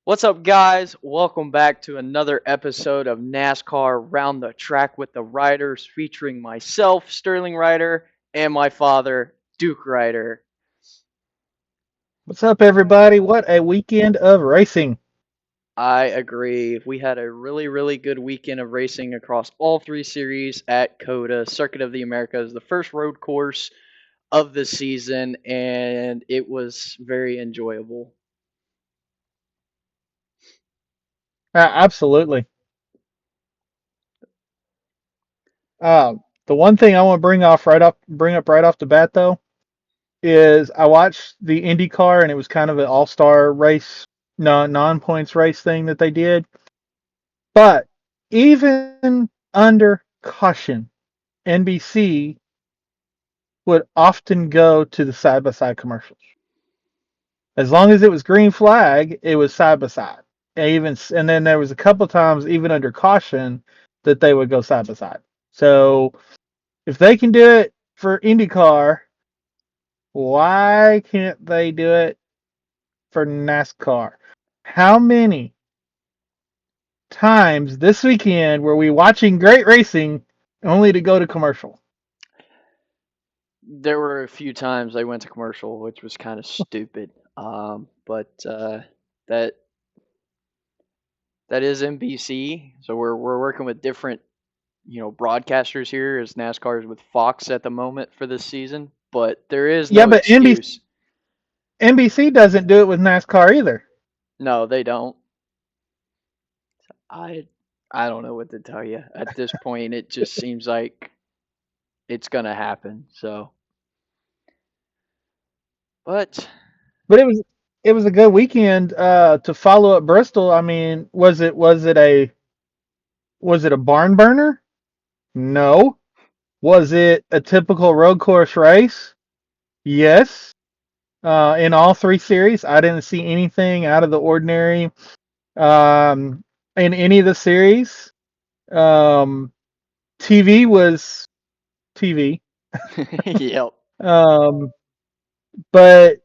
What's up, guys? Welcome back to another episode of NASCAR Round the Track with the Riders, featuring myself, SterlingRider, and my father, Duke Rider. What's up, everybody? What a weekend of racing. I agree. We had a really good weekend of racing across all three series at COTA, Circuit of the Americas, the first road course of the season, and it was very enjoyable. Absolutely. The one thing I want to bring up right off the bat, though, is I watched the IndyCar, and it was kind of an all-star race, non-points race thing that they did. But even under caution, NBC would often go to the side-by-side commercials. As long as it was green flag, it was side by side. And then there was a couple times even under caution that they would go side by side. So if they can do it for IndyCar, why can't they do it for NASCAR? How many times this weekend were we watching great racing only to go to commercial? There were a few times I went to commercial, which was kind of stupid. But that that is NBC, so we're working with different broadcasters here, as NASCAR is with Fox at the moment for this season. But there is Yeah, no but excuse. NBC doesn't do it with NASCAR either. No, they don't. I I don't know what to tell you at this point. It just seems like it's gonna happen. So, but But it was a good weekend to follow up Bristol. I mean, was it a barn burner? No. Was it a typical road course race? Yes. In all three series, I didn't see anything out of the ordinary in any of the series. Um, TV was TV. yep. Um, but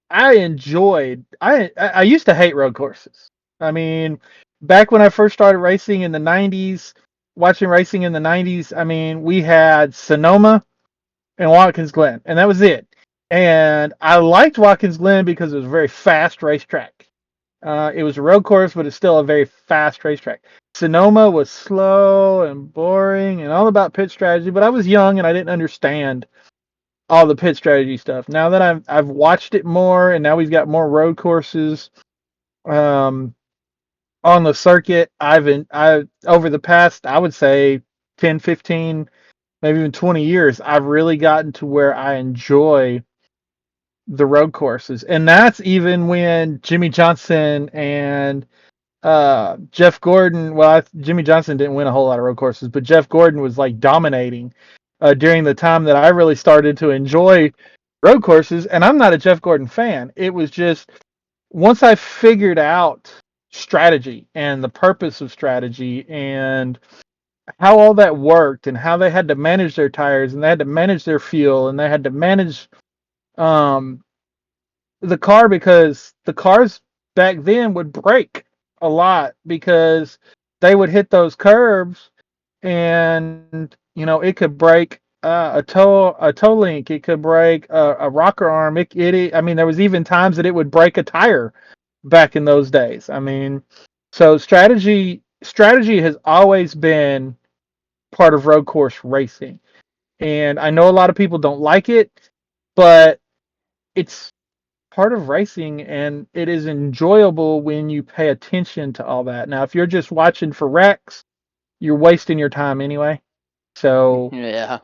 I enjoyed. I used to hate road courses. I mean, back when I first started racing in the '90s, watching racing in the '90s. I mean, we had Sonoma and Watkins Glen, and that was it. And I liked Watkins Glen because it was a very fast racetrack. It was a road course, but it's still a very fast racetrack. Sonoma was slow and boring and all about pit strategy, but I was young and I didn't understand all the pit strategy stuff. Now that I've watched it more, and now we've got more road courses um, on the circuit. I over the past, I would say 10, 15, maybe even 20 years, I've really gotten to where I enjoy the road courses, and that's even when Jimmy Johnson and Jeff Gordon. Well, Jimmy Johnson didn't win a whole lot of road courses, but Jeff Gordon was like dominating during the time that I really started to enjoy road courses. And I'm not a Jeff Gordon fan. It was just once I figured out strategy and the purpose of strategy and how all that worked and how they had to manage their tires and they had to manage their fuel and they had to manage um, the car, because the cars back then would break a lot because they would hit those curbs, and it could break a toe link, it could break a rocker arm. I mean, there was even times that it would break a tire back in those days. I mean, so strategy has always been part of road course racing, and I know a lot of people don't like it, but it's part of racing, and it is enjoyable when you pay attention to all that. Now, if you're just watching for wrecks, you're wasting your time anyway. So, Yeah.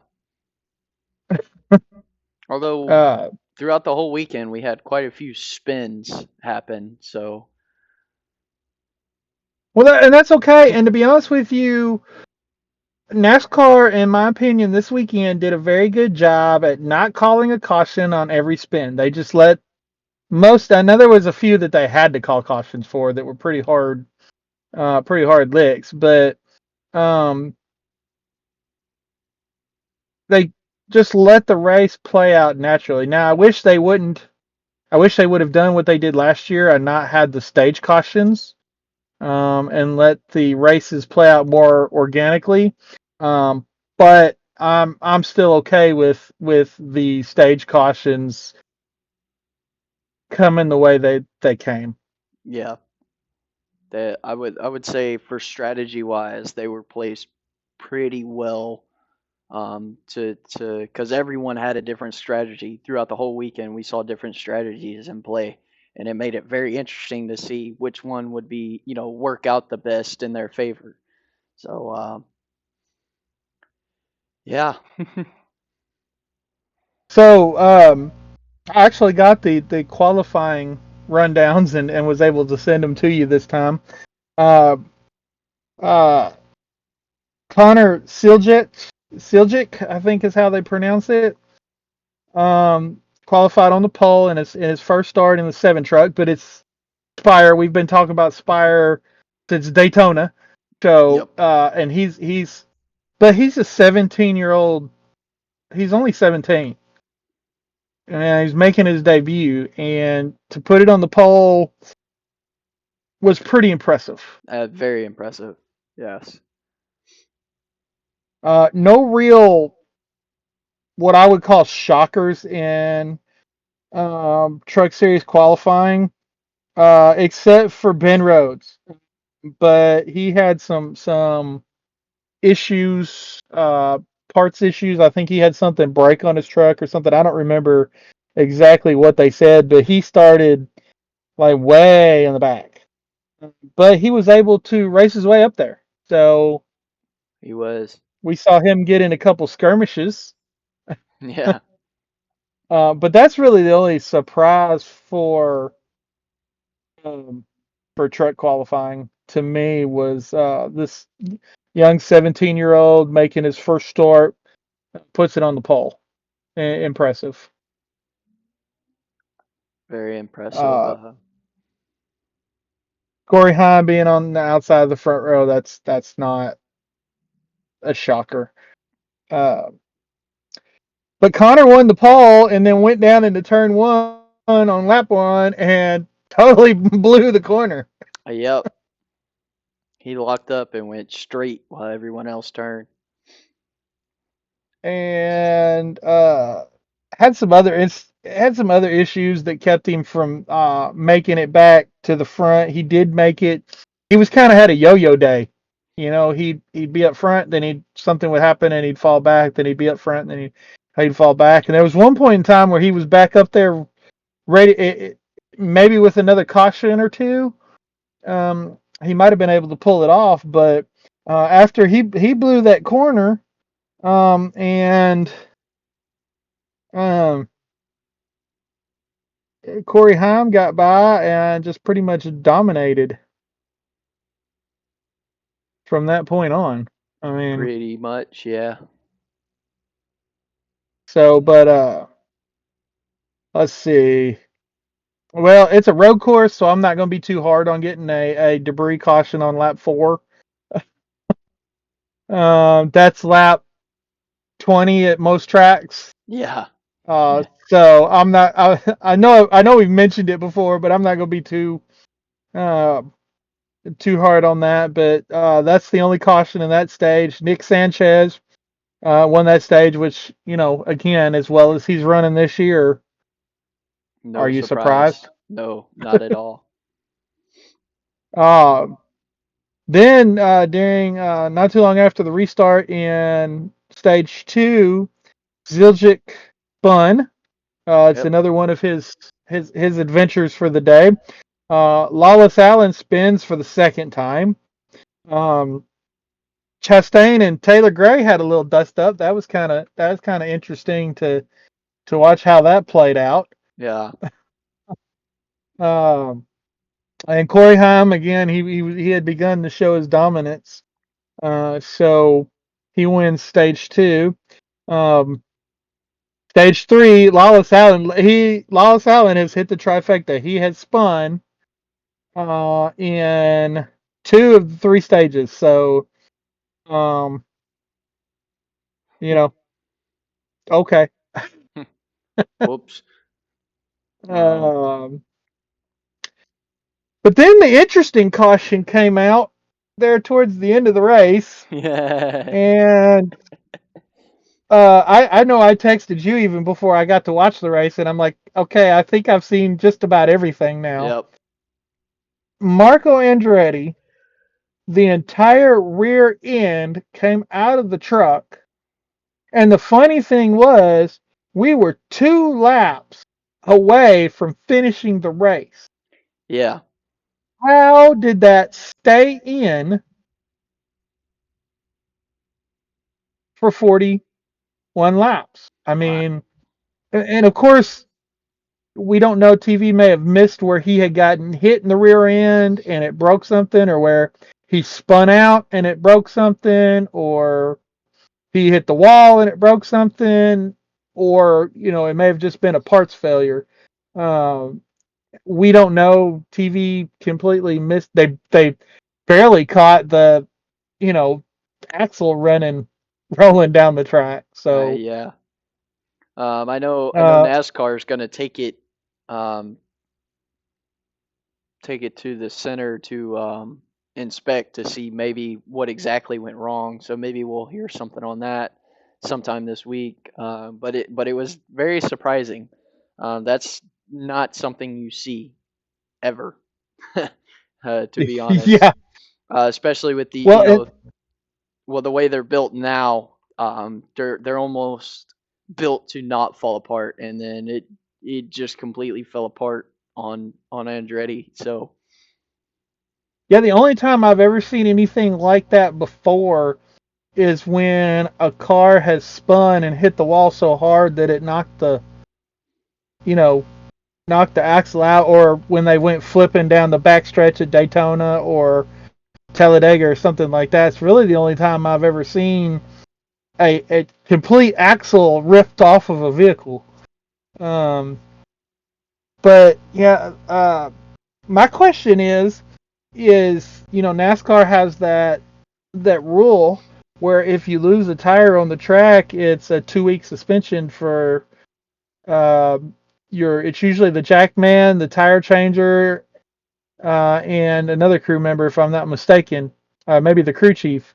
Although uh, throughout the whole weekend we had quite a few spins happen. So and that's okay. And to be honest with you, NASCAR, in my opinion, this weekend did a very good job at not calling a caution on every spin. They just let most. I know there was a few that they had to call cautions for that were pretty hard licks, but um, they just let the race play out naturally. Now, I wish they wouldn't. I wish they would have done what they did last year and not had the stage cautions, and let the races play out more organically. Um, but I'm still okay with the stage cautions coming the way they came. Yeah, that I would say for strategy wise, they were placed pretty well. To because everyone had a different strategy throughout the whole weekend. We saw different strategies in play, and it made it very interesting to see which one would be work out the best in their favor. So yeah, So I actually got the qualifying rundowns and was able to send them to you this time. Uh, uh, Connor Siljic, I think is how they pronounce it. Qualified on the pole in his first start in the 7 truck, but it's Spire. We've been talking about Spire since Daytona. So, yep, and he's a 17-year-old. He's only 17, and he's making his debut. And to put it on the pole was pretty impressive. very impressive. Yes, No real what I would call shockers in Truck Series qualifying, except for Ben Rhodes. But he had some issues, parts issues. I think he had something break on his truck or something. I don't remember exactly what they said, but he started like way in the back. But he was able to race his way up there. So he was. we saw him get in a couple skirmishes. Yeah, But that's really the only surprise um, for truck qualifying to me was this young 17-year-old making his first start, puts it on the pole. Impressive. very impressive. Uh, Corey Heim being on the outside of the front row, that's not a shocker. Uh, but Connor won the pole and then went down into turn one on lap one and totally blew the corner. Yep, he locked up and went straight while everyone else turned. And had some other issues that kept him from making it back to the front. He did make it. He was kind of had a yo-yo day. He'd be up front, then he'd something would happen and he'd fall back, then he'd be up front, and then he'd fall back. And there was one point in time where he was back up there ready, maybe with another caution or two. He might have been able to pull it off, but after he blew that corner, and um, Corey Heim got by and just pretty much dominated from that point on. I mean, Pretty much, yeah. but let's see. Well, it's a road course, so I'm not going to be too hard on getting a debris caution on lap 4. That's lap 20 at most tracks. Yeah. So I'm not. I know we've mentioned it before, but I'm not going to be uh, too hard on that. But that's the only caution in that stage. Nick Sanchez won that stage, which, again, as well as he's running this year. Are No you surprise. surprised? No, not at all. Uh, then during not too long after the restart in stage 2, Ziljic spun. It's Yep. another one of his adventures for the day. Lawless Allen spins for the second time. Um, Chastain and Taylor Gray had a little dust up. That was kind of interesting to watch how that played out. Yeah. Um, and Corey Heim again, he had begun to show his dominance. So he wins stage 2. Um, Stage 3, Lawless Allen has hit the trifecta. He has spun in 2 of the 3 stages. So um, you know, okay. Whoops. Um, Um, but then the interesting caution came out there towards the end of the race, yeah. and I know I texted you even before I got to watch the race, and I'm like, okay, I think I've seen just about everything now. Yep. Marco Andretti, the entire rear end came out of the truck, and the funny thing was, we were 2 laps away from finishing the race. Yeah. How did that stay in for 41 laps? I I, mean, and of course, we don't know. TV may have missed where he had gotten hit in the rear end and it broke something, or where he spun out and it broke something, or he hit the wall and it broke something, or it may have just been a parts failure. Um, we don't know. TV completely missed. They barely caught the you know axle running, rolling down the track. So yeah. I know uh, NASCAR is gonna um, take it to the center to inspect to see maybe what exactly went wrong. So maybe we'll hear something on that sometime this week. But it was very surprising. That's not something you see ever, to be honest. yeah. Especially with the Well, well, the way they're built now. They're almost built to not fall apart, and then it just completely fell apart on Andretti. So yeah, the only time I've ever seen anything like that before is when a car has spun and hit the wall so hard that it you know, knocked the axle out, or when they went flipping down the backstretch at Daytona or Talladega or something like that. It's really the only time I've ever seen a complete axle ripped off of a vehicle. Um, but yeah, my question is NASCAR has that rule where if you lose a tire on the track, it's a 2 week suspension for uh, it's usually the jackman, the tire changer, and another crew member, if I'm not mistaken, maybe the crew chief.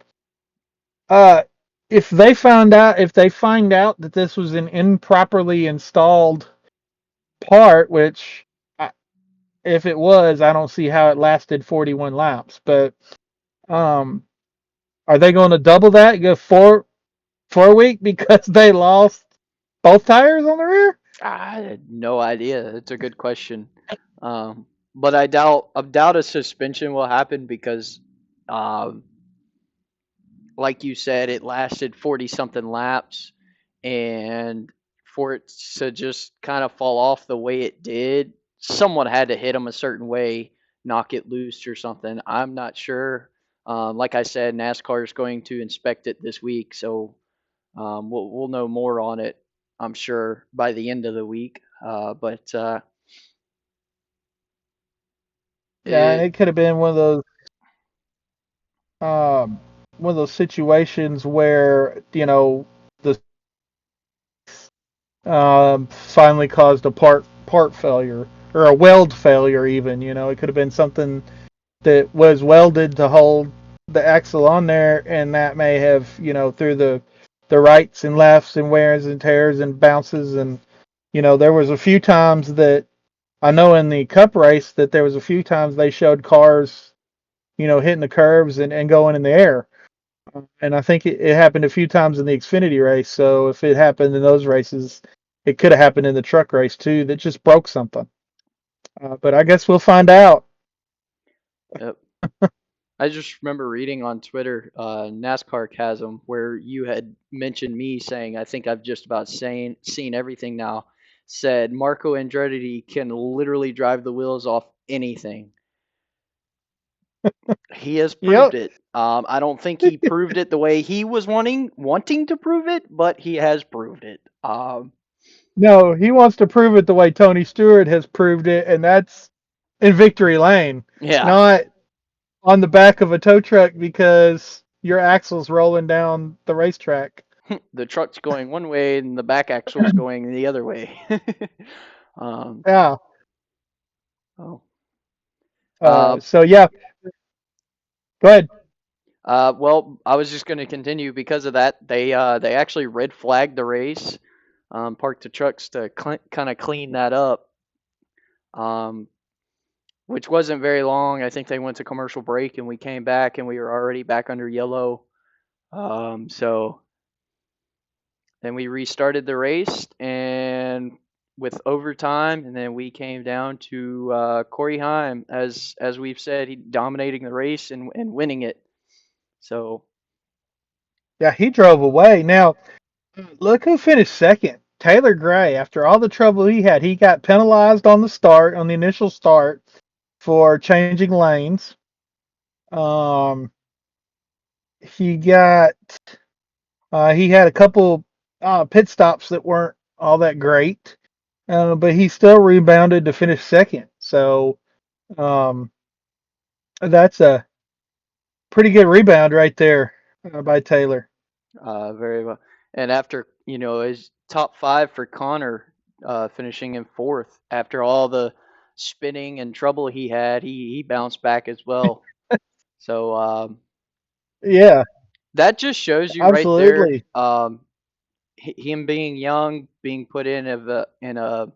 Uh, if they find out that this was an improperly installed part, which if it was, I don't see how it lasted 41 laps. But um, are they going to double that? Go 4 week because they lost both tires on the rear? I had no idea. It's a good question. But I doubt a suspension will happen because, um, like you said, it lasted 40 something laps, and for it to just kind of fall off the way it did, someone had to hit them a certain way, knock it loose or something. I'm not sure. Like I said, NASCAR is going to inspect it this week, so we'll know more on it, I'm sure, by the end of the week. But Yeah, and it it could have been um, one of those situations where the finally caused a part failure or a weld failure. Even it could have been something that was welded to hold the axle on there, and that may have through the rights and lefts and wears and tears and bounces, and there was a few times that I know in the Cup race that there was a few times they showed cars hitting the curves and going in the air. And I think it happened a few times in the Xfinity race. So if it happened in those races, it could have happened in the truck race too. That just broke something. But I guess we'll find out. Yep. I just remember reading on Twitter, NASCAR Chasm, where you had mentioned me saying, I think I've just about seen everything now. Said Marco Andretti can literally drive the wheels off anything. He has proved Yep. it. I don't think he proved it the way he was wanting to prove it, but he has proved it. No, he wants to prove it the way Tony Stewart has proved it, and that's in victory lane, Yeah, not on the back of a tow truck because your axle's rolling down the racetrack. the truck's going one way and the back axle's going the other way. Um, Yeah. oh, uh, So yeah, go ahead. well, I was just going to continue because of that. They actually red flagged the race, parked the trucks to kind of clean that up, um, which wasn't very long. I think they went to commercial break and we came back and we were already back under yellow. So then we restarted the race and with overtime, and then we came down to Corey Heim, as we've said, he dominating the race and winning it. So Yeah, he drove away. Now, look who finished second. Taylor Gray. After all the trouble he got penalized on the start, on the initial start, for changing lanes. Um, he got he had a couple pit stops that weren't all that great, but he still rebounded to finish second. So um, that's a pretty good rebound right there by Taylor. very well. And after his top five for Connor, finishing in fourth after all the spinning and trouble he had, he bounced back as well. So Yeah, that just shows you right there, absolutely. him being young, being put in a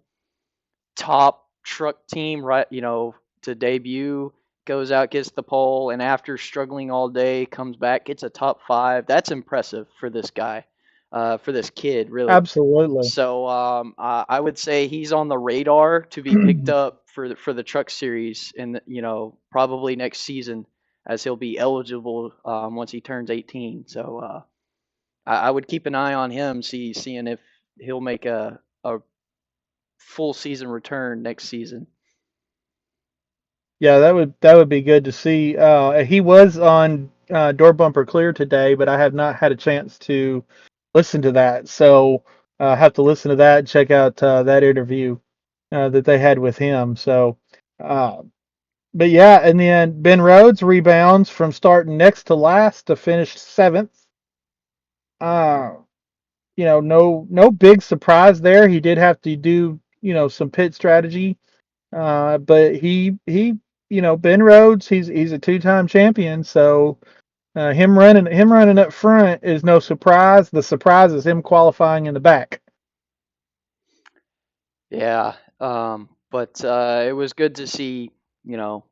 top truck team, right? To debut, goes out, gets the pole, and after struggling all day, comes back, gets a top five. That's impressive for this guy, for this kid, really. Absolutely. So I would say he's on the radar to be picked up for the truck series, and probably next season, as he'll be eligible once he turns 18. So I would keep an eye on him, seeing if he'll make a full season return next season. Yeah, that would be good to see. He was on Door Bumper Clear today, but I have not had a chance to listen to that. So I have to listen to that and check out that interview that they had with him. So, uh, but yeah, and then Ben Rhodes rebounds from starting next to last to finish seventh. Uh, no big surprise there. He did have to do some pit strategy. But Ben Rhodes, he's a two-time champion, so him running up front is no surprise. The surprise is him qualifying in the back. Yeah, but it was good to see you know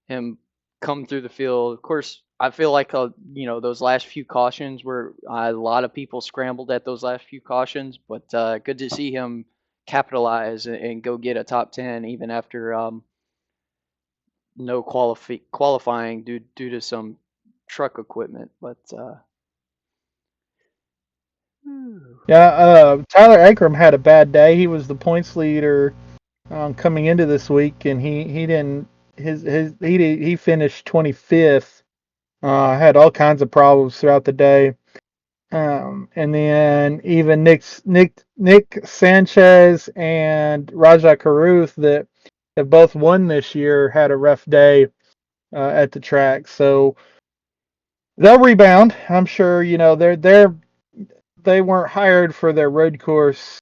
him come through the field. Of course, I feel like those last few cautions were a lot of people scrambled at those last few cautions, but good to see him capitalize and go get a top 10 even after no qualifying due to some truck equipment. But Yeah, Tyler Akram had a bad day. He was the points leader coming into this week, and he didn't he finished 25th. Had all kinds of problems throughout the day. And then even Nick Sanchez and Raja Caruth that have both won this year had a rough day at the track. So they'll rebound. I'm sure. They weren't hired for their road course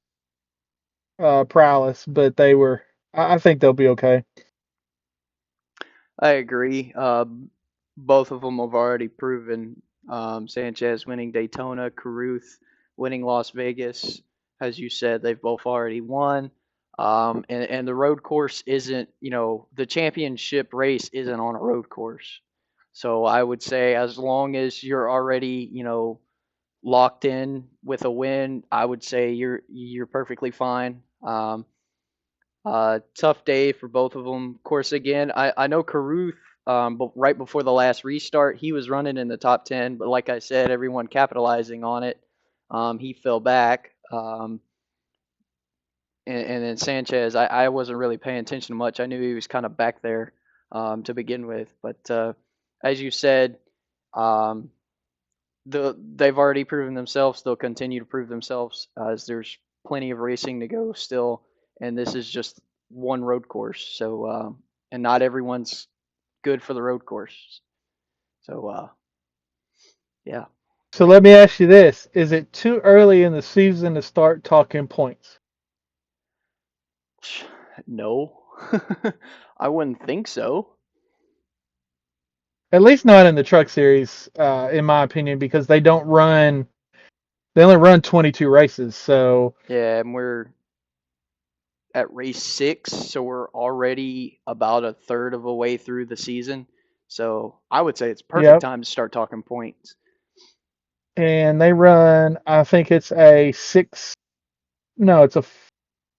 prowess, but they were. I think they'll be okay. I agree. Both of them have already proven. Sanchez winning Daytona, Caruth winning Las Vegas. As you said, they've both already won. And the road course isn't, the championship race isn't on a road course. So I would say as long as you're already, locked in with a win, I would say you're perfectly fine. Tough day for both of them. Of course, again, I know Caruth, but right before the last restart, he was running in the top 10. But like I said, everyone capitalizing on it. He fell back. And then Sanchez, I wasn't really paying attention much. I knew he was kind of back there to begin with. But as you said, um, they've already proven themselves. They'll continue to prove themselves as there's plenty of racing to go still, and this is just one road course. So and not everyone's good for the road course. So yeah. So let me ask you this: Is it too early in the season to start talking points? No, I wouldn't think so. At least not in the truck series, in my opinion, because they don't run. They only run 22 races, so Yeah, and we're at race 6, so we're already about a third of a way through the season. So I would say it's perfect yep. time to start talking points. And they run. I think it's a six. No, it's a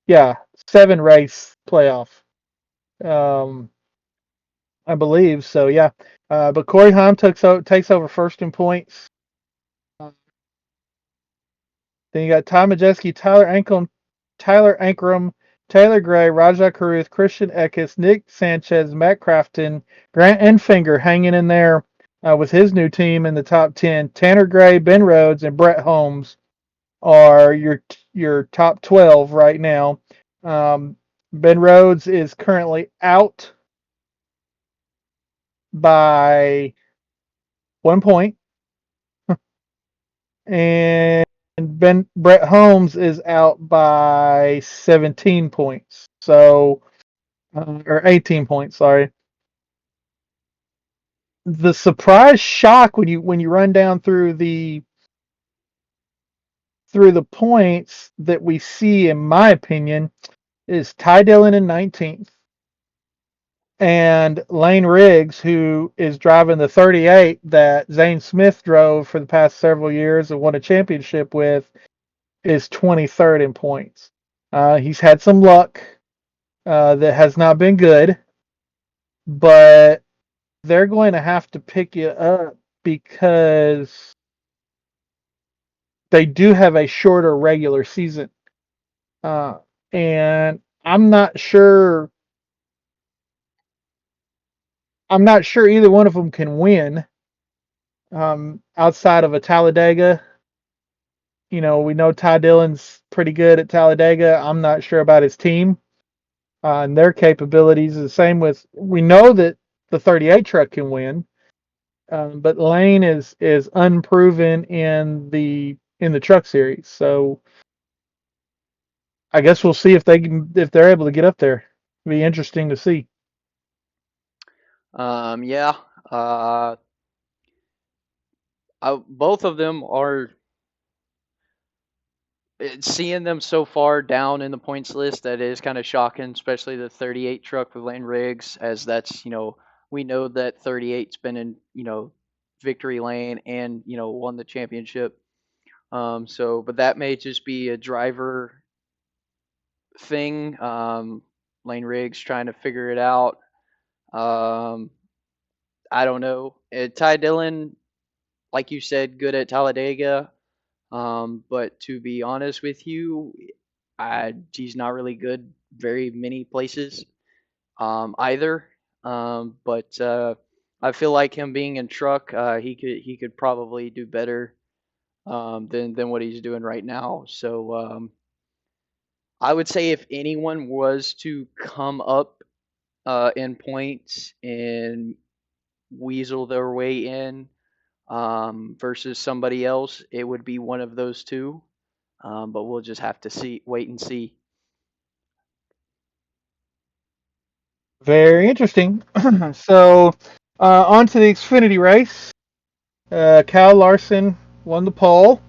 yeah 7 race playoff. Um, I believe so. Yeah. But Corey Heim takes over first in points. Then you got Tom Majeski, Tyler Ankrum, Taylor Gray, Rajah Caruth, Christian Eckes, Nick Sanchez, Matt Crafton, Grant Enfinger hanging in there with his new team in the top 10. Tanner Gray, Ben Rhodes, and Brett Holmes are your top 12 right now. Ben Rhodes is currently out by 1 point, and Ben Brett Holmes is out by 17 points. So, or 18 points. Sorry. The surprise shock when you run down through the points that we see, in my opinion, is Ty Dillon in 19th and Lane Riggs, who is driving the 38 that Zane Smith drove for the past several years and won a championship with, is 23rd in points. He's had some luck that has not been good, but they're going to have to pick you up because they do have a shorter regular season. Uh, and I'm not sure either one of them can win outside of a Talladega. We know Ty Dillon's pretty good at Talladega. I'm not sure about his team and their capabilities. The same with, we know that the 38 truck can win, but Lane is unproven in the truck series. So I guess we'll see if they're able to get up there. It'll be interesting to see. Yeah, uh, both of them are. Seeing them so far down in the points list, that is kind of shocking, especially the 38 truck with Lane Riggs, as that's, we know that 38's been in, victory lane and, won the championship. But that may just be a driver thing. Lane Riggs trying to figure it out. Um, I don't know. Ty Dillon, like you said, good at Talladega. But to be honest with you, he's not really good very many places either. But I feel like him being in truck, he could probably do better than what he's doing right now. So I would say if anyone was to come up in points and weasel their way in versus somebody else, it would be one of those two. But we'll just have to wait and see. Very interesting. So, on to the Xfinity race. Kyle Larson won the pole.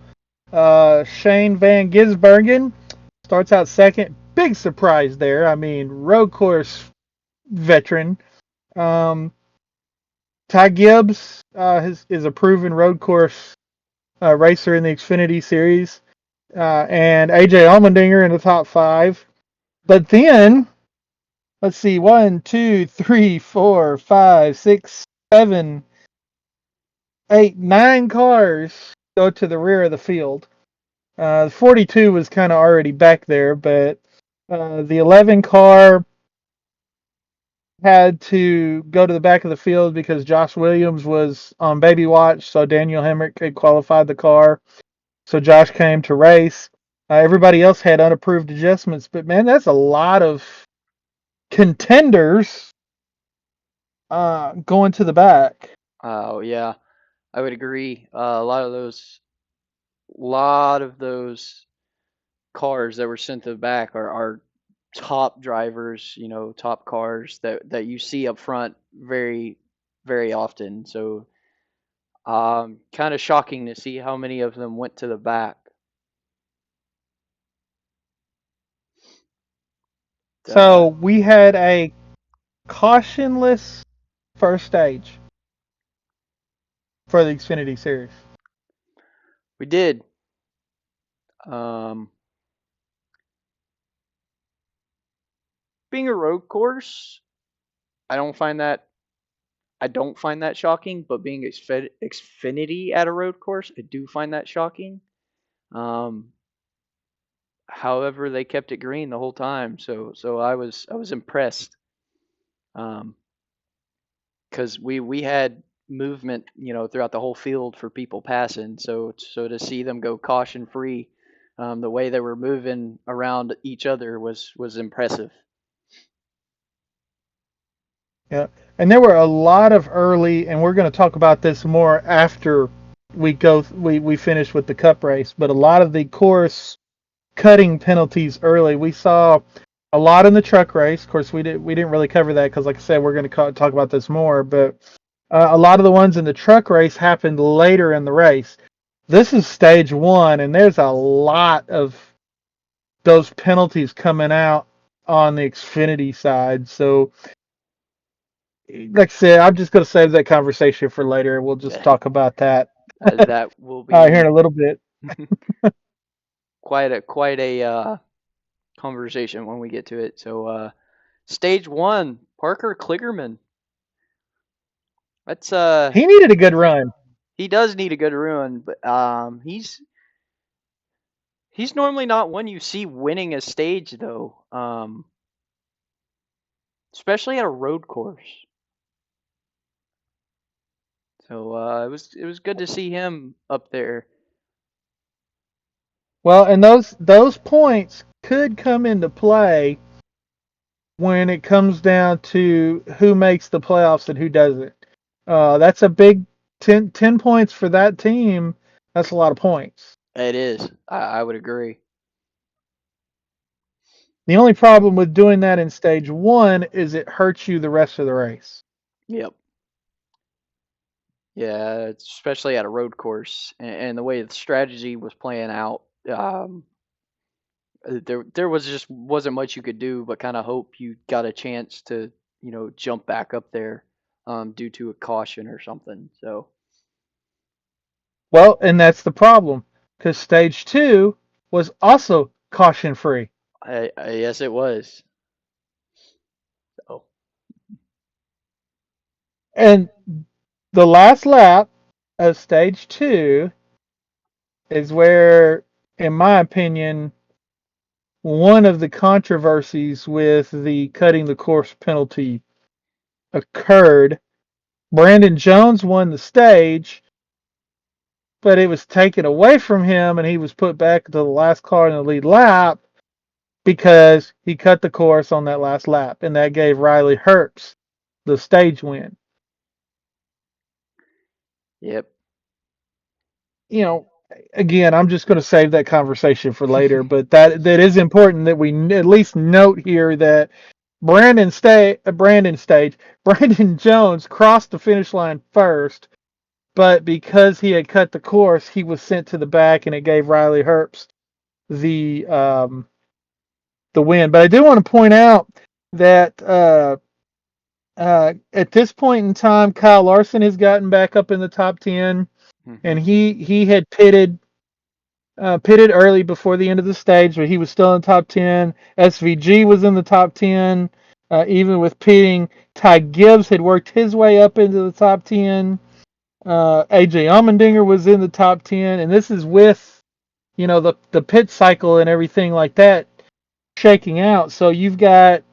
Shane Van Gisbergen starts out second. Big surprise there. I mean, road course veteran. Um, Ty Gibbs is a proven road course racer in the Xfinity series. And AJ Allmendinger in the top 5. But then, let's see, 1, 2, 3, 4, 5, 6, 7, 8, 9 cars go to the rear of the field. 42 was kind of already back there, but the 11 car had to go to the back of the field because Josh Williams was on baby watch, so Daniel Hemrick had qualified the car. So Josh came to race. Everybody else had unapproved adjustments, but man, that's a lot of contenders going to the back. Oh yeah, I would agree. A lot of those cars that were sent to the back are top drivers, top cars that you see up front very, very often. So, kind of shocking to see how many of them went to the back. So we had a cautionless first stage for the Xfinity Series. We did. Um, Being a road course, I don't find that I don't find that shocking. But being Xfinity at a road course, I do find that shocking. Um, However, they kept it green the whole time, so I was impressed. Um, because we had movement, throughout the whole field for people passing. So to see them go caution free, the way they were moving around each other was impressive. Yeah, and there were a lot of early, and we're going to talk about this more after we finish with the Cup race. But a lot of the course cutting penalties early. We saw a lot in the truck race. Of course, we didn't really cover that because, like I said, we're going to talk about this more. But a lot of the ones in the truck race happened later in the race. This is stage one, and there's a lot of those penalties coming out on the Xfinity side. So, like I said, I'm just going to save that conversation for later. We'll just talk about that That will here in be a little bit. quite a conversation when we get to it. So, stage one, Parker Kligerman. That's He needed a good run. He does need a good run, but he's normally not one you see winning a stage though. Especially at a road course. So, it was good to see him up there. Well, and those points could come into play when it comes down to who makes the playoffs and who doesn't. That's a big 10 points for that team. That's a lot of points. It is. I would agree. The only problem with doing that in stage one is it hurts you the rest of the race. Yep. Yeah, especially at a road course, and the way the strategy was playing out. There was just wasn't much you could do but kind of hope you got a chance to jump back up there, due to a caution or something. So Well, and that's the problem because stage two was also caution free. I yes, it was. So And the last lap of stage two is where, in my opinion, one of the controversies with the cutting the course penalty occurred. Brandon Jones won the stage, but it was taken away from him and he was put back to the last car in the lead lap because he cut the course on that last lap, and that gave Riley Herbst the stage win. yep. You know, again, I'm just going to save that conversation for later, but that is important that we at least note here that Brandon Jones crossed the finish line first, but because he had cut the course, he was sent to the back, and it gave Riley Herbst the win. But I do want to point out that at this point in time, Kyle Larson has gotten back up in the top 10, Hmm. and he had pitted early before the end of the stage, but he was still in the top 10. SVG was in the top 10, even with pitting. Ty Gibbs had worked his way up into the top 10. AJ Allmendinger was in the top 10, and this is with the pit cycle and everything like that shaking out. So you've got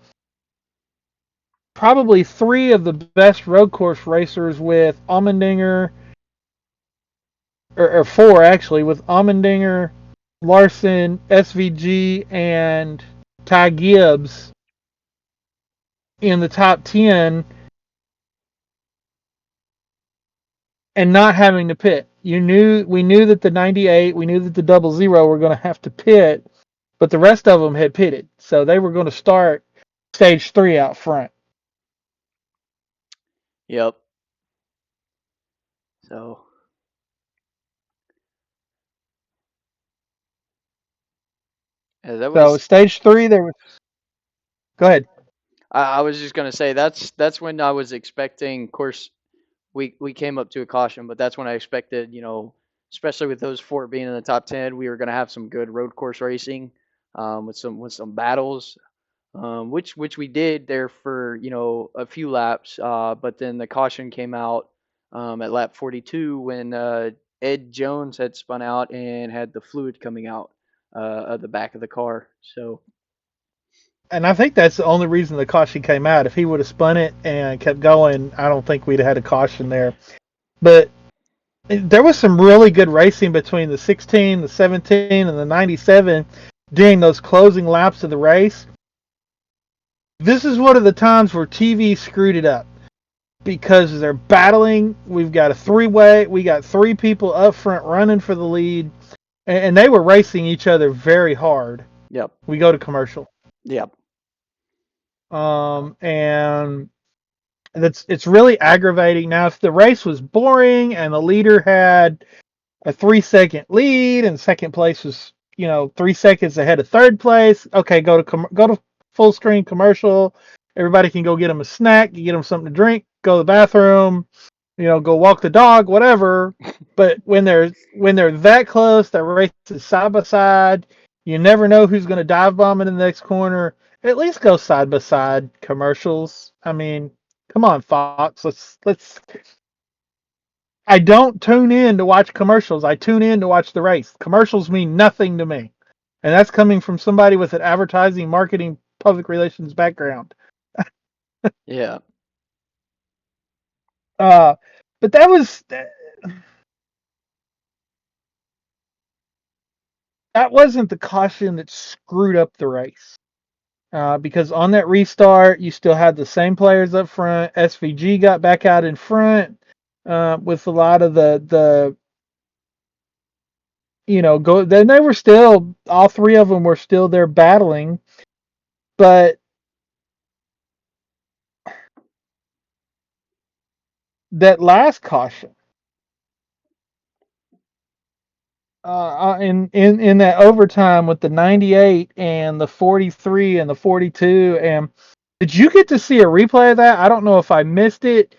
probably three of the best road course racers with Allmendinger, or four actually, with Allmendinger, Larson, SVG, and Ty Gibbs in the top 10 and not having to pit. We knew that the 98, we knew that the 00 were going to have to pit, but the rest of them had pitted, so they were going to start stage 3 out front. Yep. So that So was. stage 3, there was. Go ahead. I was just gonna say that's when I was expecting. Of course, we came up to a caution, but that's when I expected. Especially with those four being in the top 10, we were gonna have some good road course racing, with some battles, which we did there for a few laps. But then the caution came out at lap 42 when Ed Jones had spun out and had the fluid coming out of the back of the car. So And I think that's the only reason the caution came out. If he would have spun it and kept going, I don't think we'd have had a caution there. But there was some really good racing between the 16, the 17, and the 97 during those closing laps of the race. This is one of the times where TV screwed it up because they're battling. We've got a three-way. We got three people up front running for the lead, and they were racing each other very hard. yep, We go to commercial. yep, And it's really aggravating. Now, if the race was boring and the leader had a 3-second lead and second place was 3 seconds ahead of third place, okay, go to full screen commercial. Everybody can go get them a snack, you get them something to drink, go to the bathroom, go walk the dog, whatever. But when they're that close, they're racing side by side. You never know who's going to dive bomb in the next corner. At least go side by side commercials. I mean, come on, Fox. Let's. I don't tune in to watch commercials. I tune in to watch the race. Commercials mean nothing to me, and that's coming from somebody with an advertising, marketing, public relations background. yeah. Uh, but that wasn't the caution that screwed up the race. Because on that restart, you still had the same players up front. SVG got back out in front with a lot of the go. Then they were still, all three of them were still there battling, but that last caution in that overtime with the 98 and the 43 and the 42, and did you get to see a replay of that? I don't know if I missed it.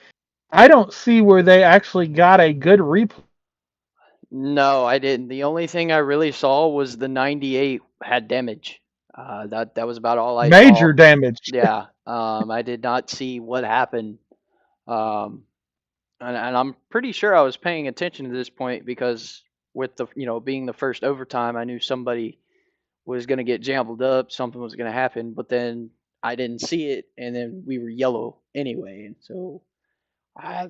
I don't see where they actually got a good replay. No, I didn't. The only thing I really saw was the 98 had damage. That was about all I saw. Major damage. Yeah. I did not see what happened. Um, and I'm pretty sure I was paying attention to this point because with the being the first overtime, I knew somebody was going to get jumbled up, something was going to happen, but then I didn't see it, and then we were yellow anyway, and so I,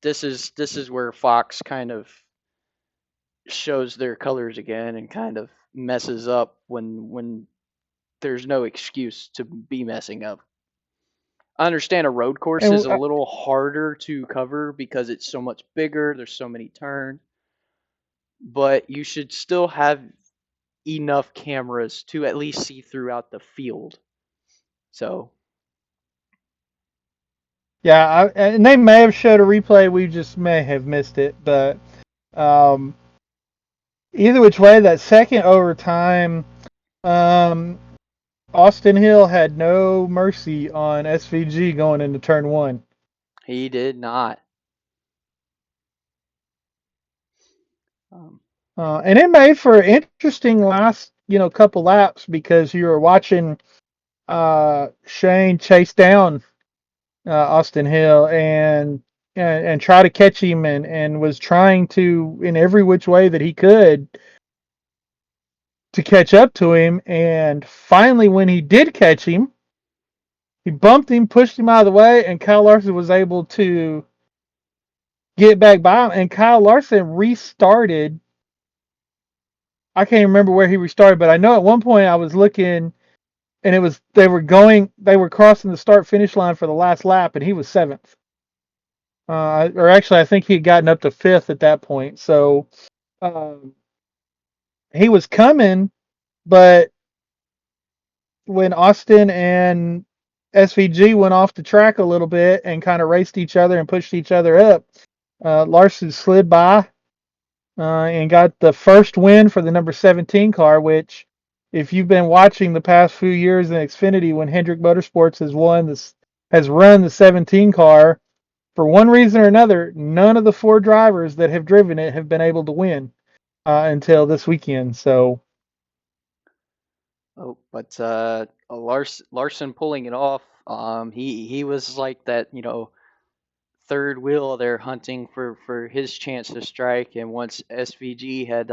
this is where Fox kind of shows their colors again and kind of messes up when there's no excuse to be messing up. I understand a road course is And a little harder to cover because it's so much bigger, there's so many turns, but you should still have enough cameras to at least see throughout the field. So, yeah, and they may have showed a replay. We just may have missed it. But um, either which way, that second overtime, um, Austin Hill had no mercy on SVG going into turn one. he did not. Um, And it made for an interesting last, couple laps because you were watching Shane chase down Austin Hill and try to catch him and was trying to in every which way that he could to catch up to him. And finally, when he did catch him, he bumped him, pushed him out of the way, and Kyle Larson was able to get back by him. And Kyle Larson restarted. I can't remember where he restarted, but I know at one point I was looking, and it was they were crossing the start finish line for the last lap, and he was seventh. Or actually, I think he had gotten up to fifth at that point. So um, he was coming, but when Austin and SVG went off the track a little bit and kind of raced each other and pushed each other up, Larson slid by and got the first win for the number 17 car, which, if you've been watching the past few years in Xfinity when Hendrick Motorsports has run the 17 car, for one reason or another, none of the four drivers that have driven it have been able to win until this weekend. So, Oh, but Larson pulling it off. He was like that, third wheel there hunting for his chance to strike. And once SVG had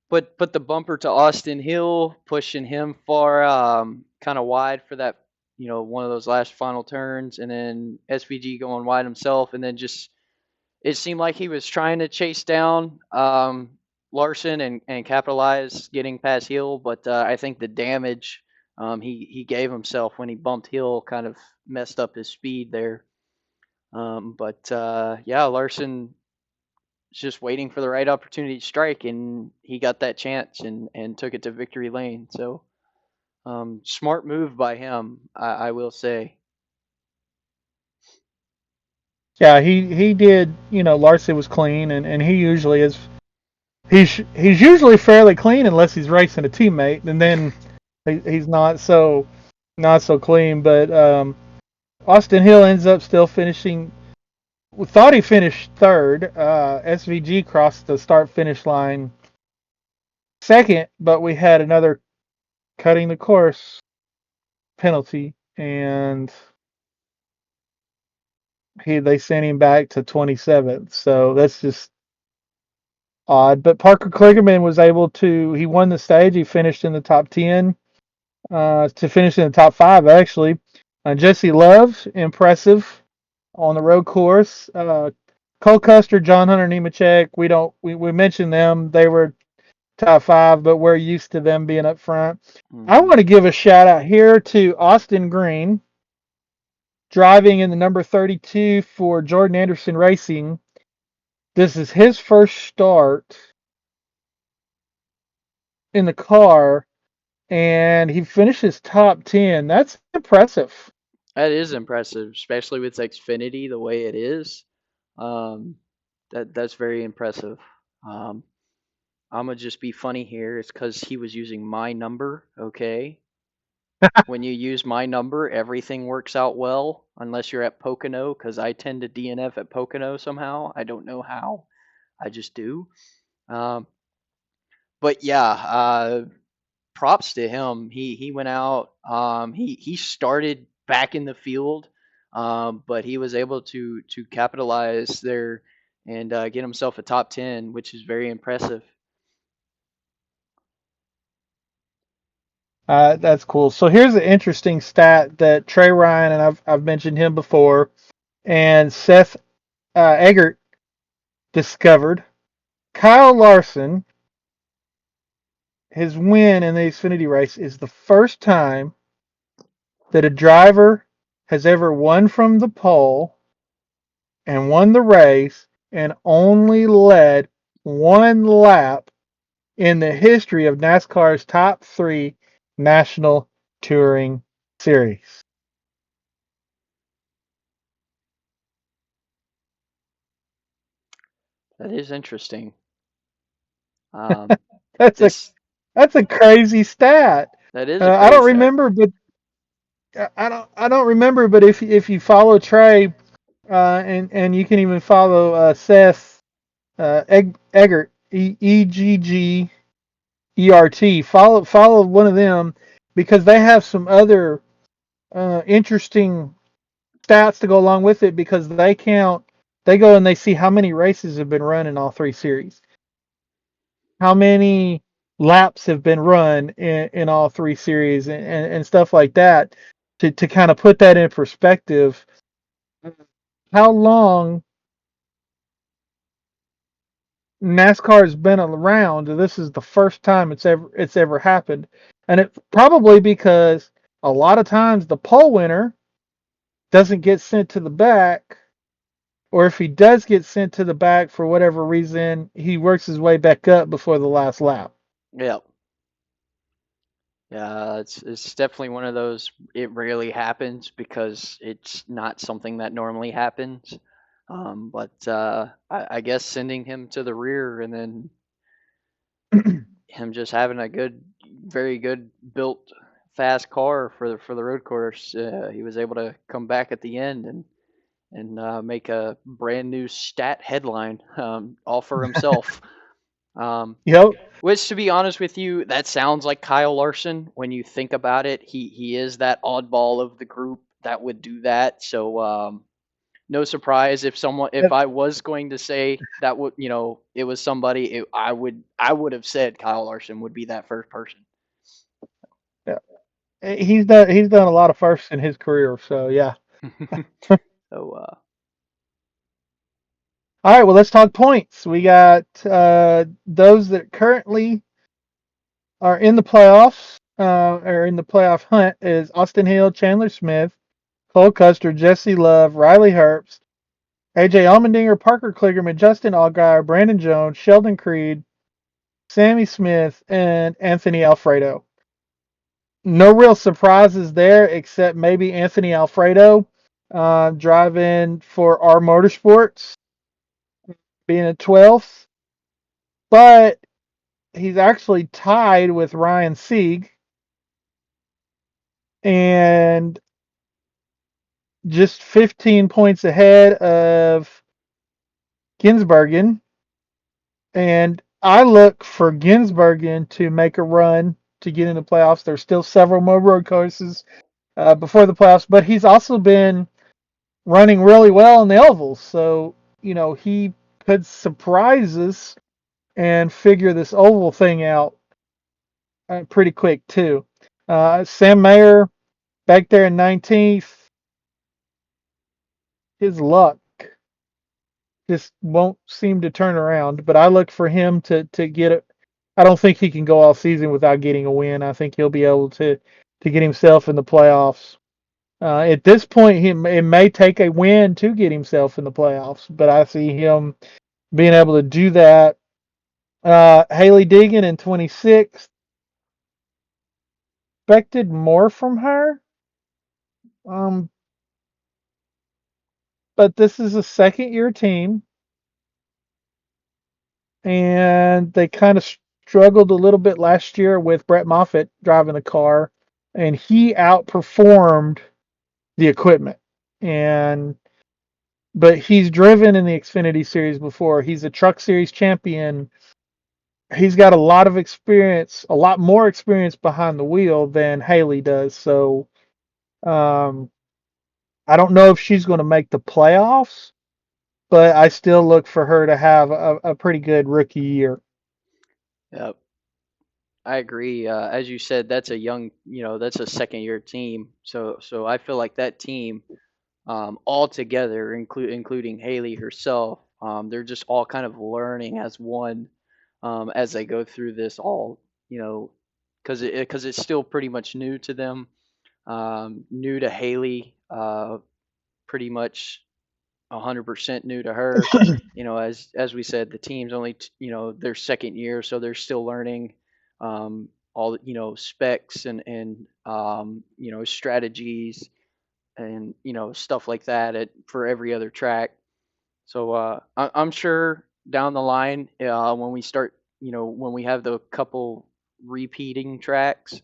put the bumper to Austin Hill, pushing him far kind of wide for that, one of those last final turns, and then SVG going wide himself, and then just it seemed like he was trying to chase down Larson and capitalize getting past Hill, but I think the damage he gave himself when he bumped Hill kind of messed up his speed there. But yeah, Larson was just waiting for the right opportunity to strike, and he got that chance and took it to victory lane. So smart move by him, I will say. yeah, he did. Larson was clean, and he usually is. He's usually fairly clean unless he's racing a teammate, and then he's not so clean. But Austin Hill ends up still finishing. We thought he finished third. SVG crossed the start finish line second, but we had another cutting the course penalty, and they sent him back to 27th. So that's just odd. But Parker Kligerman was able to. He won the stage. He finished in the top 10. To finish in the top 5 actually. Jesse Love, impressive on the road course. Cole Custer, John Hunter Nemechek. We mentioned them. They were top 5, but we're used to them being up front. I Mm-hmm. want to give a shout out here to Austin Green, driving in the number 32 for Jordan Anderson Racing. This is his first start in the car, and he finishes top 10. That's impressive. That is impressive, especially with Xfinity the way it is. Um, that's very impressive. Um, I'm gonna just be funny here. It's because he was using my number. Okay, when you use my number, everything works out well, unless you're at Pocono, because I tend to DNF at Pocono somehow. I don't know how. I just do. Um, but yeah, props to him. He went out. He started back in the field, but he was able to capitalize there and get himself a top 10, which is very impressive. That's cool. So here's an interesting stat that Trey Ryan, and I've mentioned him before, and Seth Eggert discovered. Kyle Larson, his win in the Xfinity race is the first time that a driver has ever won from the pole and won the race and only led one lap in the history of NASCAR's top 3 national touring series. That is interesting. Um, That's a this that's a crazy stat. that is a I crazy don't stat. remember, but I don't remember. But if you follow Trey, and you can even follow Seth Eggert, Eggert, follow one of them, because they have some other interesting stats to go along with it, because they go and they see how many races have been run in all 3 series, how many laps have been run in all 3 series, and stuff like that, to kind of put that in perspective. How long NASCAR has been around, this is the first time it's ever happened, and it probably because a lot of times the pole winner doesn't get sent to the back, or if he does get sent to the back for whatever reason, he works his way back up before the last lap. Yeah, Yeah, it's definitely one of those. It rarely happens because it's not something that normally happens. But I guess sending him to the rear and then him just having a good, very good built, fast car for the road course, he was able to come back at the end and make a brand new stat headline all for himself. Um, Yep. which, to be honest with you, that sounds like Kyle Larson when you think about it. He is that oddball of the group that would do that. So no surprise if I was going to say that would it was somebody I would have said Kyle Larson would be that first person. Yeah. He's done a lot of firsts in his career, so yeah. So All right, well let's talk points. We got those that currently are in the playoffs, or in the playoff hunt is Austin Hill, Chandler Smith, Cole Custer, Jesse Love, Riley Herbst, AJ Allmendinger, Parker Kligerman, Justin Allgaier, Brandon Jones, Sheldon Creed, Sammy Smith, and Anthony Alfredo. No real surprises there, except maybe Anthony Alfredo driving for our Motorsports, being a 12th. But he's actually tied with Ryan Sieg and just 15 points ahead of Ginsbergen. And I look for Ginsbergen to make a run to get in the playoffs. There's still several more road courses before the playoffs, but he's also been running really well in the ovals. So, he could surprise us and figure this oval thing out pretty quick, too. Sam Mayer back there in 19th. His luck just won't seem to turn around, but I look for him to get it. I don't think he can go all season without getting a win. I think he'll be able to get himself in the playoffs. At this point, it may take a win to get himself in the playoffs, but I see him being able to do that. Haley Deegan in 26th. Expected more from her, um, but this is a second year team, and they kind of struggled a little bit last year with Brett Moffitt driving the car, and he outperformed the equipment. And but he's driven in the Xfinity Series before. He's a Truck Series champion. He's got a lot of experience, a lot more experience behind the wheel than Haley does. So um, I don't know if she's going to make the playoffs, but I still look for her to have a pretty good rookie year. yep, I agree. As you said, that's a young, that's a second year team. So I feel like that team all together, including Haley herself. They're just all kind of learning as one as they go through this all, because it's still pretty much new to them, new to Haley, pretty much 100% new to her. As we said, the team's only their second year, so they're still learning all specs and strategies and stuff like that for every other track. So I'm sure down the line when we start, when we have the couple repeating tracks,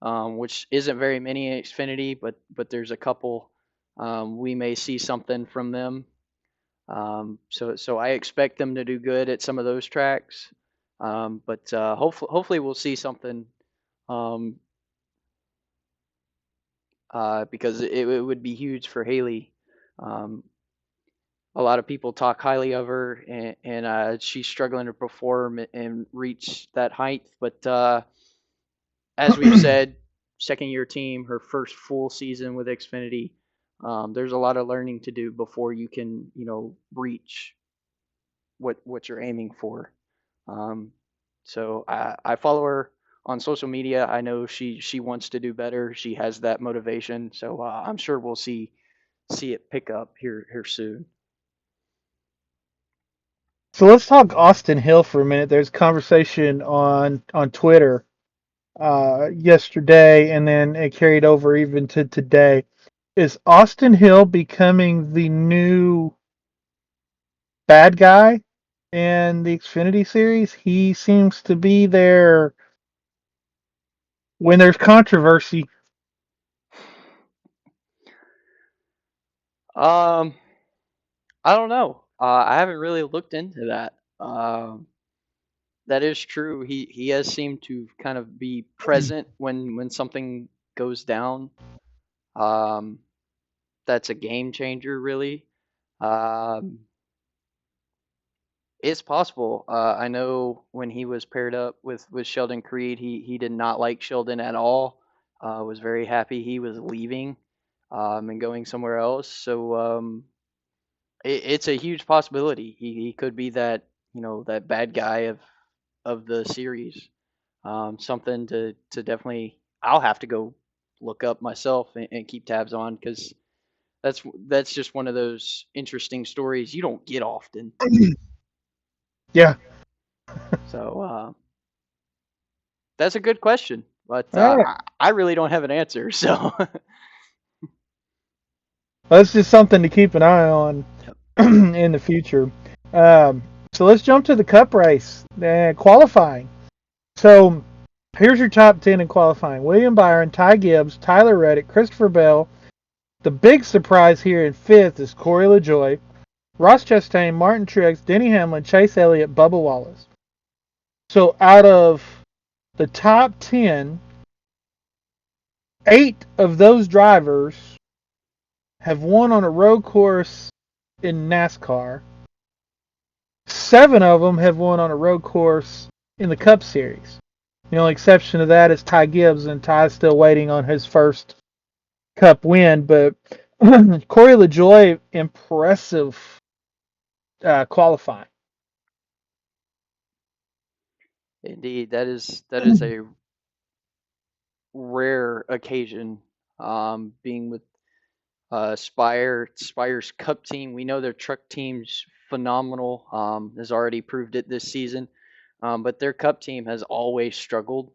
which isn't very many in Xfinity, but there's a couple, we may see something from them. So I expect them to do good at some of those tracks. But hopefully we'll see something um, because it would be huge for Haley. Um, a lot of people talk highly of her, and she's struggling to perform and reach that height. But as we've said, second year team, her first full season with Xfinity. There's a lot of learning to do before you can, reach what you're aiming for. Um, so I follow her on social media. I know she wants to do better. She has that motivation. So I'm sure we'll see it pick up here soon. So let's talk Austin Hill for a minute. There's conversation on Twitter yesterday, and then it carried over even to today. Is Austin Hill becoming the new bad guy in the Xfinity series? He seems to be there when there's controversy. Um, I don't know. I haven't really looked into that. That is true. He has seemed to kind of be present when something goes down. Um, that's a game changer, really. Um, it's possible. I know when he was paired up with Sheldon Creed, he did not like Sheldon at all. Was very happy he was leaving, and going somewhere else. So it's a huge possibility. He could be that, that bad guy of the series. Something to definitely, I'll have to go look up myself and keep tabs on, because that's just one of those interesting stories you don't get often. Yeah. So that's a good question, but All right. I really don't have an answer. So That's just something to keep an eye on yep. in the future. Um, so let's jump to the Cup race qualifying. So here's your top 10 in qualifying: William Byron, Ty Gibbs, Tyler Reddick, Christopher Bell. The big surprise here in fifth is Corey LaJoie, Ross Chastain, Martin Truex, Denny Hamlin, Chase Elliott, Bubba Wallace. So out of the top 10, 8 of those drivers have won on a road course in NASCAR. 7 of them have won on a road course in the Cup Series. The only exception to that is Ty Gibbs, and Ty's still waiting on his first Cup win. But Corey LaJoie, impressive qualifying. Indeed, that is a rare occasion. Being with Spire's Cup team, we know their truck team's phenomenal. Has already proved it this season. But their Cup team has always struggled,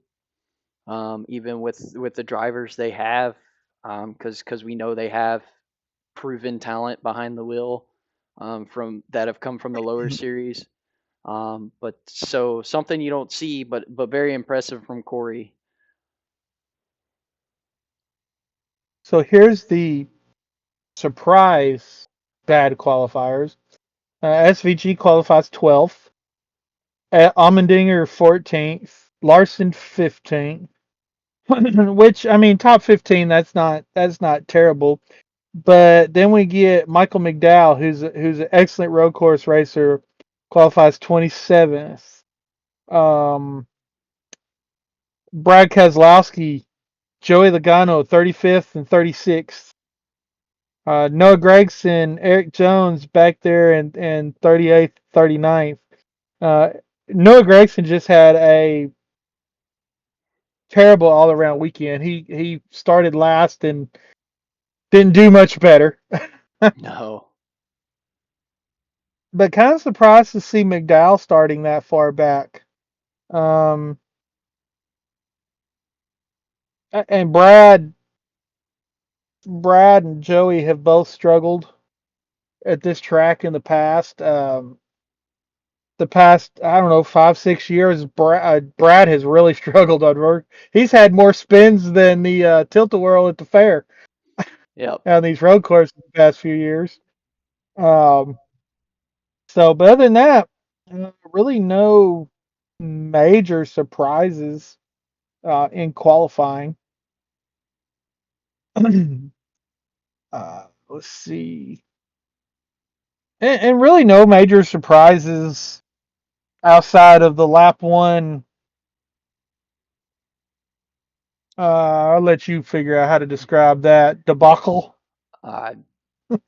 even with the drivers they have, because we know they have proven talent behind the wheel, from that have come from the lower series. But so something you don't see, but very impressive from Corey. So here's the surprise bad qualifiers. SVG qualifies 12th. Allmendinger 14th. Larson 15th. Which, I mean, top 15. That's not terrible. But then we get Michael McDowell, who's an excellent road course racer, qualifies 27th. Um, Brad Keselowski, Joey Logano 35th and 36th. Noah Gregson, Eric Jones back there in 38th, 39th. Uh, Noah Gregson just had a terrible all around weekend. He started last and didn't do much better. No. But kind of surprised to see McDowell starting that far back. Um, and Brad and Joey have both struggled at this track in the past. The past, I don't know, 5 6 years, Brad has really struggled on road. He's had more spins than the tilt-a-whirl at the fair Yep. on these road courses the past few years. Um, but other than that, really no major surprises in qualifying. Let's see. And really no major surprises outside of the lap one. I'll let you figure out how to describe that debacle. Uh,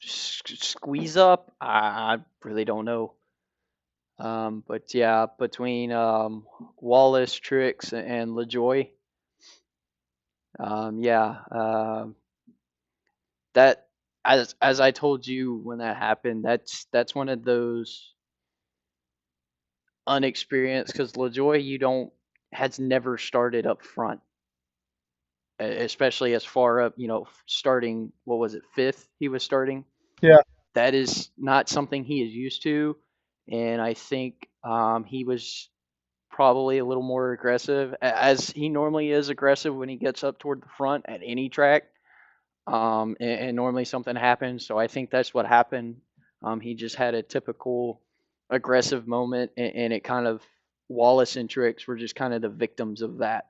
Squeeze up. I really don't know. But yeah, between Wallace, Trix, and LaJoie, yeah, that, as I told you when that happened, that's one of those unexperienced, because LaJoie, you don't. has never started up front, especially as far up, starting, what was it, fifth he was starting? Yeah. That is not something he is used to. And I think he was probably a little more aggressive, as he normally is aggressive when he gets up toward the front at any track. And normally something happens. So I think that's what happened. He just had a typical aggressive moment, and it kind of, Wallace and Trix were just kind of the victims of that,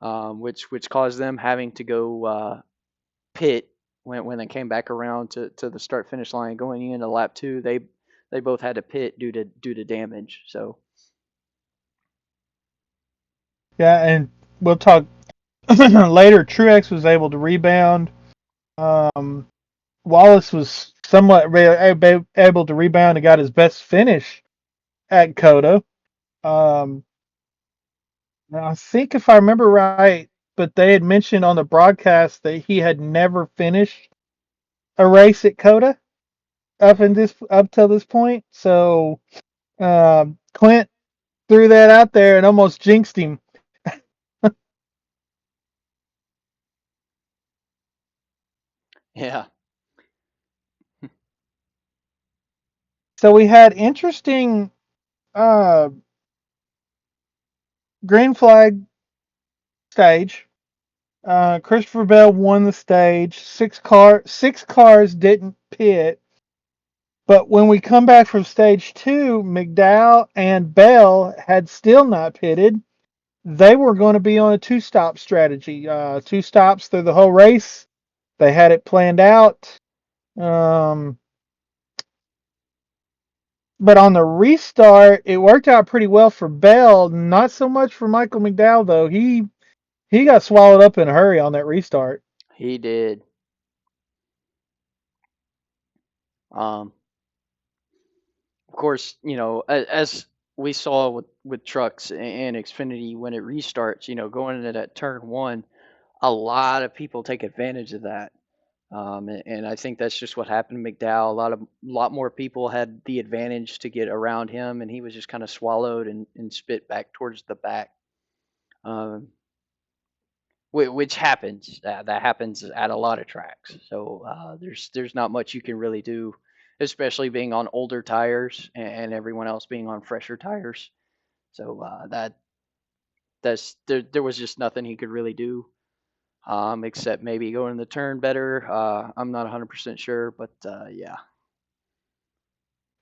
which caused them having to go pit when they came back around to the start finish line going into lap two. They both had to pit due to damage. So Yeah, and we'll talk later. Truex was able to rebound. Um, Wallace was somewhat able to rebound and got his best finish at COTA. Um, I think if I remember right, but they had mentioned on the broadcast that he had never finished a race at COTA up till this point. So Clint threw that out there and almost jinxed him. yeah, So we had interesting uh, green flag stage. Christopher Bell won the stage. Six cars didn't pit. But when we come back from stage two, McDowell and Bell had still not pitted. They were going to be on a two-stop strategy. Two stops through the whole race. They had it planned out. Um, but on the restart, it worked out pretty well for Bell. Not so much for Michael McDowell though. He got swallowed up in a hurry on that restart. he did. Um, of course, as we saw with trucks and Xfinity, when it restarts, going into that turn one, a lot of people take advantage of that. And I think that's just what happened to McDowell. A lot more people had the advantage to get around him, and he was just kind of swallowed and spit back towards the back. Um, which happens. That happens at a lot of tracks. So there's not much you can really do, especially being on older tires and everyone else being on fresher tires. So there was just nothing he could really do, except maybe go in the turn better. I'm not 100% sure, but yeah.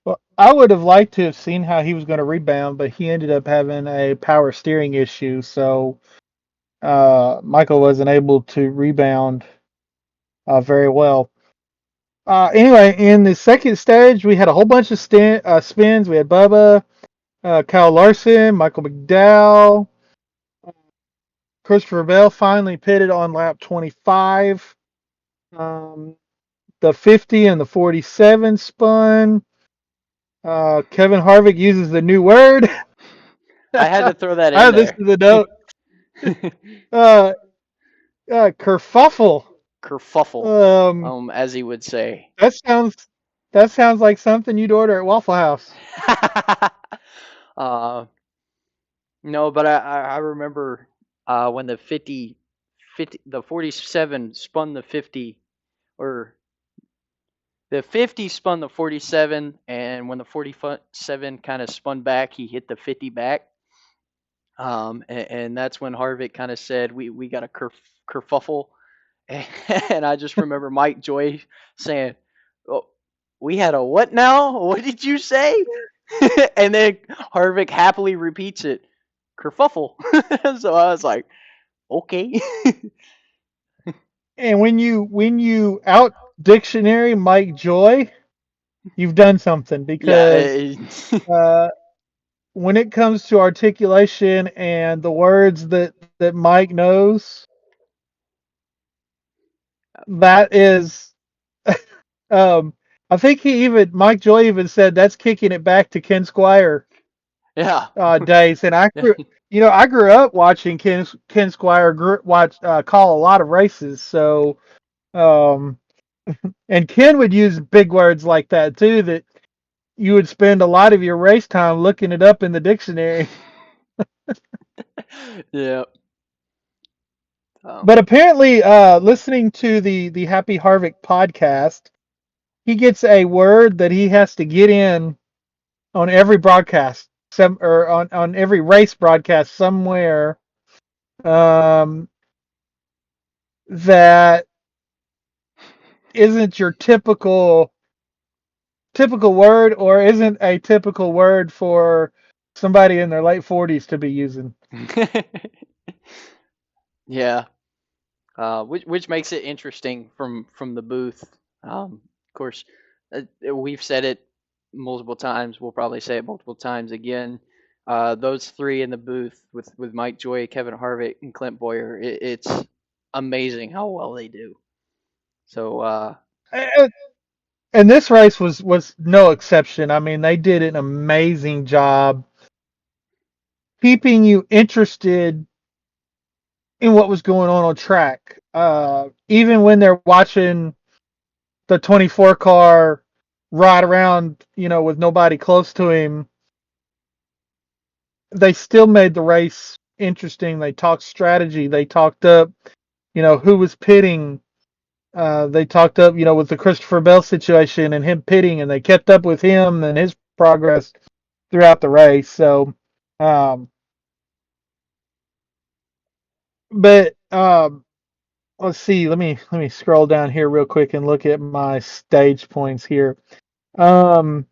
Well, I would have liked to have seen how he was going to rebound, but he ended up having a power steering issue, so Michael wasn't able to rebound very well. Anyway, in the second stage, we had a whole bunch of spins. We had Bubba, Kyle Larson, Michael McDowell, Christopher Bell finally pitted on lap 25. Um, the 50 and the 47 spun. Kevin Harvick uses the new word. I had to throw that in This there. is the note. Uh, Kerfuffle. Kerfuffle, Um, as he would say. that sounds that sounds like something you'd order at Waffle House. uh, no, but I remember when the 47 spun the 50, or the 50 spun the 47, and when the 47 kind of spun back, he hit the 50 back. And that's when Harvick kind of said, we got a kerfuffle. And I just remember Mike Joy saying, "Oh, we had a what now? What did you say?" And then Harvick happily repeats it, kerfuffle. So I was like, okay. And when you out dictionary Mike Joy, you've done something Yeah. because uh, when it comes to articulation and the words that Mike knows, that is, um, I think Mike Joy even said that's kicking it back to Ken Squire Yeah. days. And I grew up watching Ken Squire call a lot of races. So, um, and Ken would use big words like that too. That you would spend a lot of your race time looking it up in the dictionary. Yeah. Um, But apparently, listening to the Happy Harvick podcast, he gets a word that he has to get in on every broadcast, or on every race broadcast somewhere, um, that isn't your typical word, or isn't a typical word for somebody in their late 40s to be using. yeah. Which makes it interesting from the booth. Of course, we've said it multiple times. We'll probably say it multiple times again. Those three in the booth with Mike Joy, Kevin Harvick, and Clint Boyer, it's amazing how well they do. So And this race was no exception. I mean, they did an amazing job keeping you interested in what was going on track. Even when they're watching the 24 car ride around, with nobody close to him, they still made the race interesting. They talked strategy. They talked up, who was pitting. They talked up, with the Christopher Bell situation and him pitting, and they kept up with him and his progress throughout the race. So, um, but let's see. Let me scroll down here real quick and look at my stage points here. Um,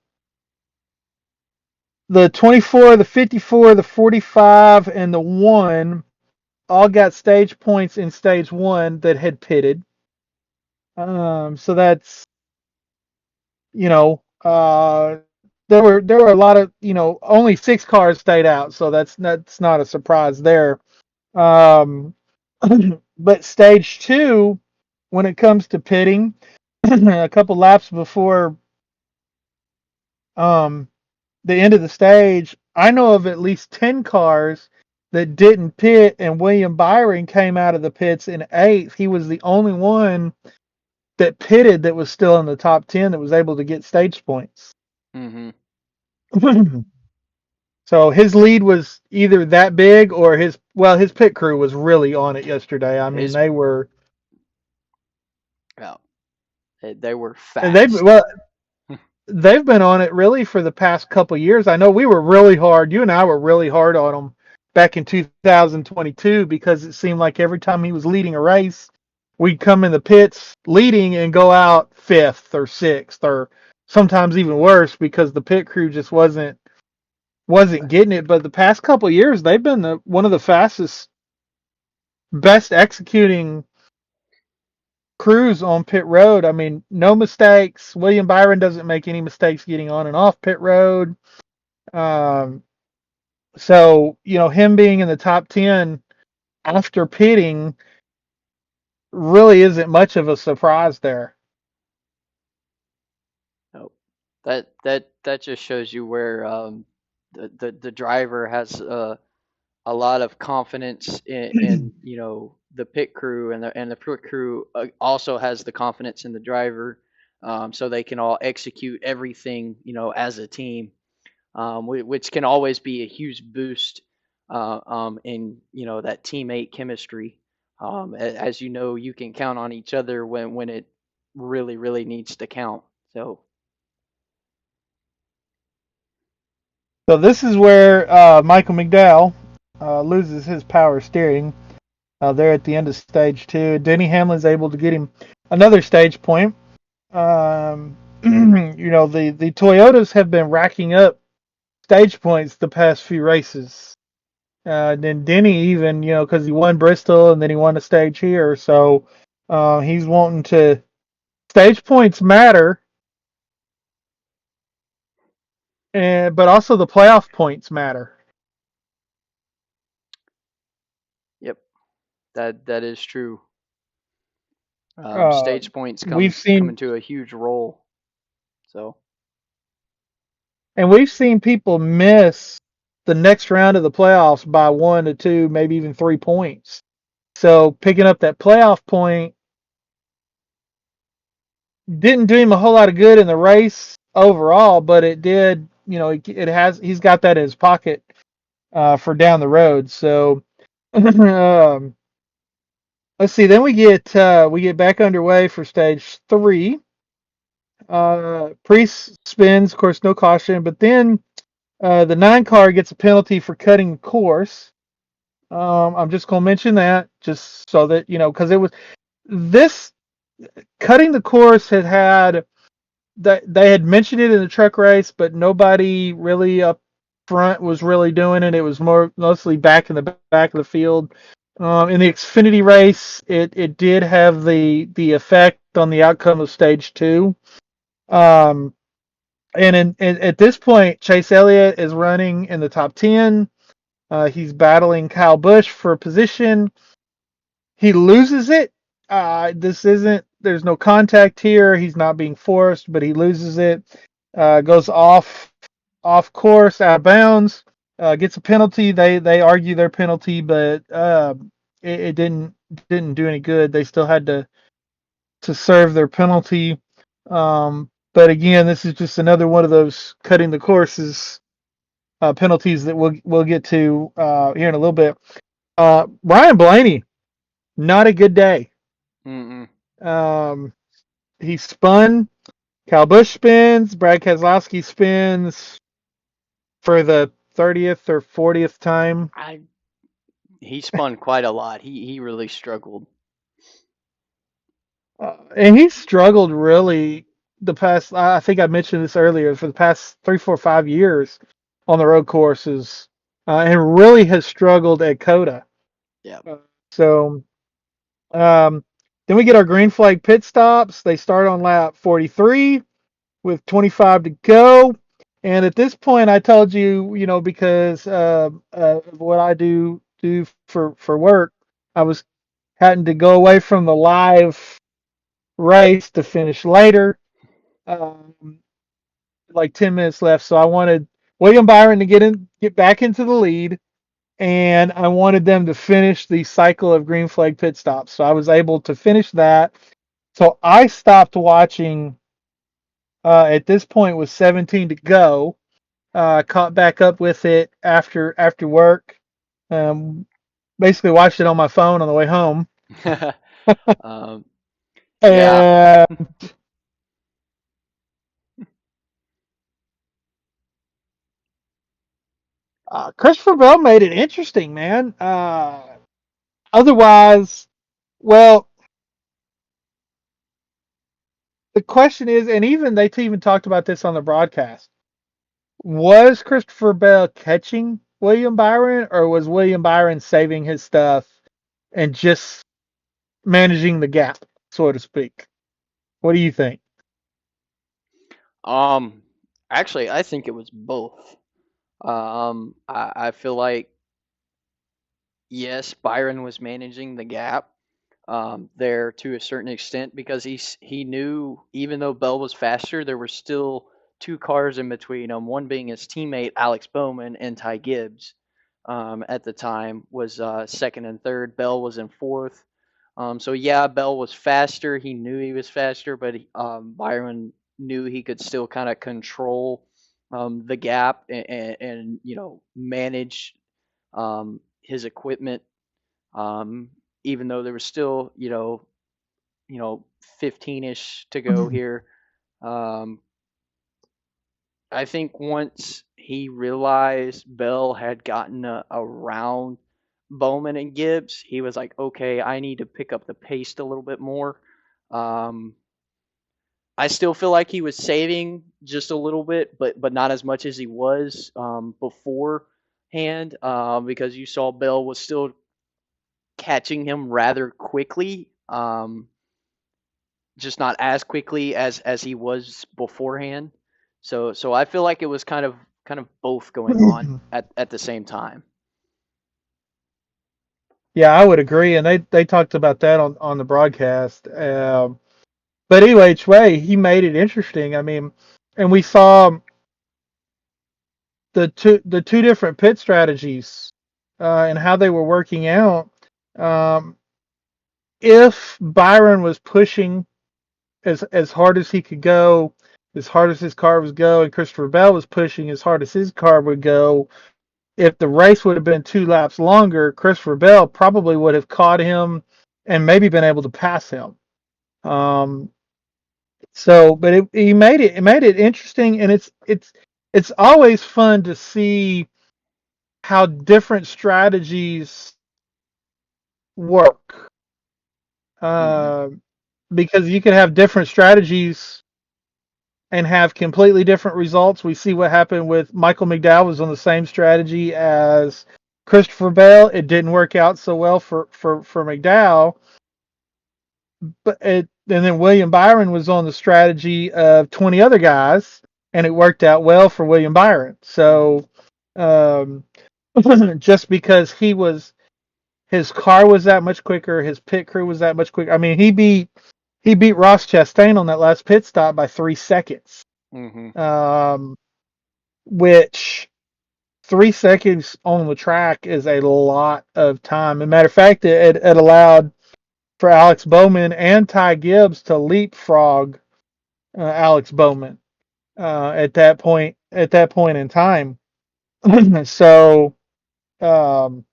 the 24, the 54, the 45, and the 1 all got stage points in stage 1 that had pitted. So that's, you know, uh, there were a lot of, only 6 cars stayed out, so that's not a surprise there. Um, but stage 2, when it comes to pitting, a couple laps before um, the end of the stage, I know of at least 10 cars that didn't pit, and William Byron came out of the pits in 8th. He was the only one that pitted that was still in the top 10 that was able to get stage points. hmm So his lead was either that big, or his pit crew was really on it yesterday. I mean, his they were, yeah, they were and they fast. well, they've been on it really for the past couple years. I know we were really hard. You and I were really hard on him back in 2022, because it seemed like every time he was leading a race, we'd come in the pits leading and go out 5th or 6th, or sometimes even worse, because the pit crew just wasn't getting it. But the past couple years, they've been one of the fastest, best executing crews on pit road. I mean, no mistakes. William Byron doesn't make any mistakes getting on and off pit road. Um, so, him being in the top 10 after pitting really isn't much of a surprise there. No, that just shows you where the driver has a lot of confidence in the pit crew, and the pit crew also has the confidence in the driver, so they can all execute everything as a team, which can always be a huge boost in that teammate chemistry. As you know, you can count on each other when it really needs to count. So So this is where Michael McDowell loses his power steering. There at the end of stage 2, Denny Hamlin's able to get him another stage point. The Toyotas have been racking up stage points the past few races. Then Denny, even, because he won Bristol and then he won a stage here, so he's wanting to. Stage points matter, but also the playoff points matter. yep, that is true. Uh, Stage points we've come seen into a huge role. So we've seen people miss the next round of the playoffs by 1 to 2, maybe even 3 points. So picking up that playoff point didn't do him a whole lot of good in the race overall, but it did. He's got that in his pocket for down the road. So um, let's see. Then we get back underway for stage three. Priest spins, of course, no caution, but then the 9 car gets a penalty for cutting the course. I'm just gonna mention that just so that because it was this cutting the course had that they had mentioned it in the truck race, but nobody really up front was really doing it. It was mostly back in the back of the field. In the Xfinity race, it did have the effect on the outcome of stage two. Um, and at this point, Chase Elliott is running in the top 10. He's battling Kyle Busch for position. He loses it. There's no contact here. He's not being forced, but he loses it. Goes off course, out of bounds. Gets a penalty. They argue their penalty, but it didn't do any good. They still had to serve their penalty. But again, this is just another one of those cutting the courses penalties that we'll get to here in a little bit. Ryan Blaney, not a good day. Mm-mm. Um, he spun. Kyle Busch spins. Brad Keselowski spins for the 30th or 40th time. I He spun quite a lot. He really struggled. And he struggled really the past, I think I mentioned this earlier, for the past 3, 4, 5 years on the road courses, and really has struggled at COTA. Yeah. So um, then we get our green flag pit stops. They start on lap 43 with 25 to go. And at this point, I told you, because of what I do for work, I was having to go away from the live race to finish later, um, like 10 minutes left. So I wanted William Byron to get back into the lead, and I wanted them to finish the cycle of green flag pit stops. So I was able to finish that. So I stopped watching at this point with 17 to go. Caught back up with it after work. Um, Basically watched it on my phone on the way home. um, yeah. And Christopher Bell made it interesting, man. Otherwise, well, the question is, and even they even talked about this on the broadcast. Was Christopher Bell catching William Byron, or was William Byron saving his stuff and just managing the gap, so to speak? What do you think? Um. Actually, I think it was both. I feel like yes, Byron was managing the gap there to a certain extent because he knew even though Bell was faster, there were still 2 cars in between them. One being his teammate Alex Bowman and Ty Gibbs. At the time was second and third. Bell was in fourth. So yeah, Bell was faster. He knew he was faster, but Byron knew he could still kind of control the gap and manage his equipment. Even though there was still 15ish to go here. Um, I think once he realized Bell had gotten around Bowman and Gibbs, he was like, okay, I need to pick up the pace a little bit more. Um, I still feel like he was saving just a little bit, but not as much as he was beforehand, because you saw Bell was still catching him rather quickly, just not as quickly as he was beforehand. So I feel like it was kind of both going on at the same time. Yeah, I would agree, and they talked about that on the broadcast. But anyway, each way he made it interesting. I mean, and we saw the two different pit strategies and how they were working out. Um, if Byron was pushing as hard as he could go, as hard as his car was go, and Christopher Bell was pushing as hard as his car would go, if the race would have been 2 laps longer, Christopher Bell probably would have caught him and maybe been able to pass him. Um, but he made it interesting, and it's always fun to see how different strategies work. Hmm. Uh, because you can have different strategies and have completely different results. We see what happened with Michael McDowell was on the same strategy as Christopher Bell. It didn't work out so well for McDowell, and then William Byron was on the strategy of 20 other guys, and it worked out well for William Byron. Hmm. So um, just because his car was that much quicker, his pit crew was that much quicker. I mean, he beat Ross Chastain on that last pit stop by 3 seconds. Hmm. Um, which 3 seconds on the track is a lot of time. As a matter of fact, it allowed for Alex Bowman and Ty Gibbs to leapfrog Alex Bowman at that point. At that point in time, so um,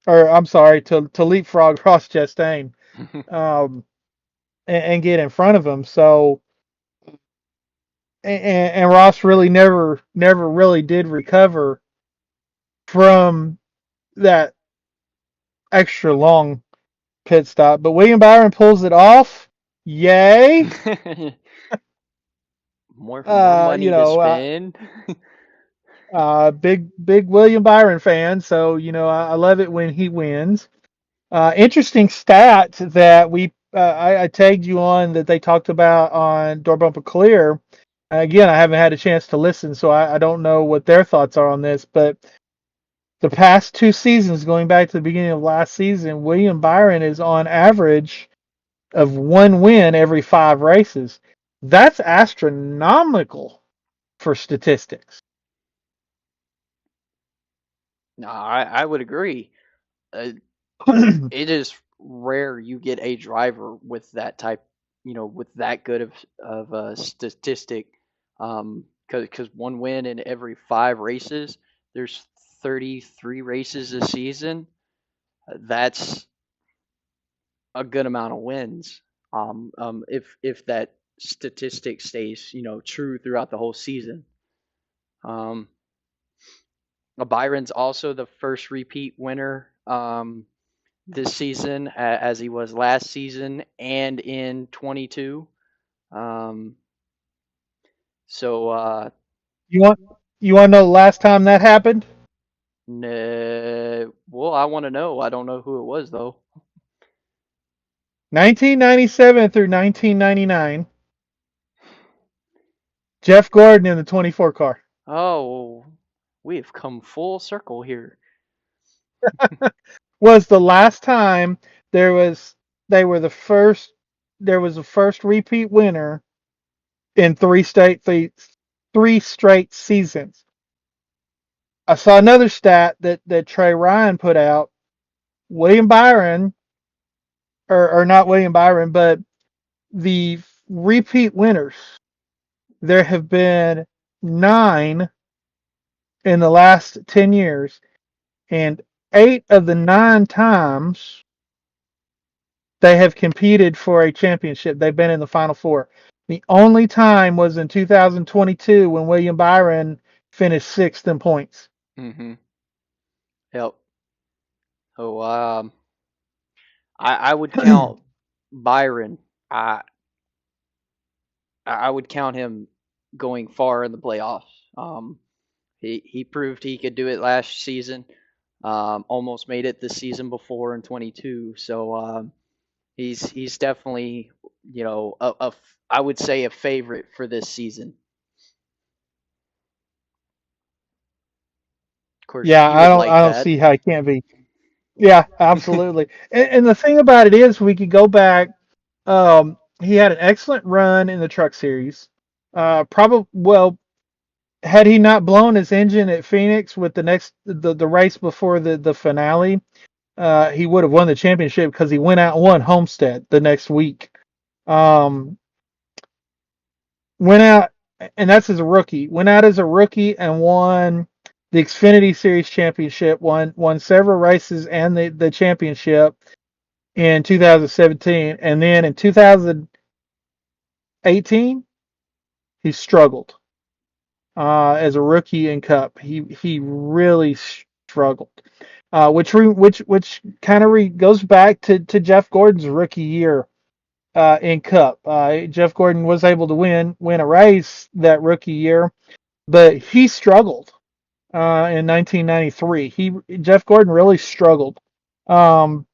or I'm sorry, to leapfrog Ross Chastain um, and get in front of him. So and Ross really never really did recover from that extra long pit stop. But William Byron pulls it off. Yay! More You money to know, spend. big William Byron fan. So I love it when he wins. Interesting stat that I tagged you on that they talked about on Door Bumper Clear. Again, I haven't had a chance to listen, so I don't know what their thoughts are on this. But the past 2 seasons, going back to the beginning of last season, William Byron is on average of 1 win every 5 races. That's astronomical for statistics. No, I would agree. Uh, it is rare you get a driver with that type, with that good of a statistic. Because one win in every 5 races, there's 33 races a season. That's a good amount of wins. If that statistic stays, true throughout the whole season. Um, Byron's also the first repeat winner this season, as he was last season and in 22. Um, so, you want you want to know the last time that happened? well, I want to know. I don't know who it was though. 1997 through 1999. Jeff Gordon in the 24 car Oh, we have come full circle here. was the last time there was they were the first there was a first repeat winner in three straight seasons. I saw another stat that Trey Ryan put out. William Byron, or not William Byron, but the repeat winners. There have been 9 in the last 10 years, and 8 of the 9 times they have competed for a championship. They've been in the Final Four. The only time was in 2022 when William Byron finished sixth in points. Mm-hmm. Yep. So, I would count Byron. I I would count him going far in the playoffs. He proved he could do it last season. Almost made it the season before in 22. So he's definitely I would say a favorite for this season. Of course, Yeah, you I would don't like I don't that. see how it can't be. Yeah, absolutely. And the thing about it is, we could go back. He had an excellent run in the Truck Series. Probably well, had he not blown his engine at Phoenix with the race before the finale, he would have won the championship because he went out and won Homestead the next week. Um, went out, and that's as a rookie. Went out as a rookie and won the Xfinity Series championship, won several races and the championship in 2017, and then in 2018 he struggled as a rookie in Cup. He really struggled, which kind of goes back to Jeff Gordon's rookie year in Cup. Jeff Gordon was able to win a race that rookie year, but he struggled in 1993. Jeff Gordon really struggled. Um,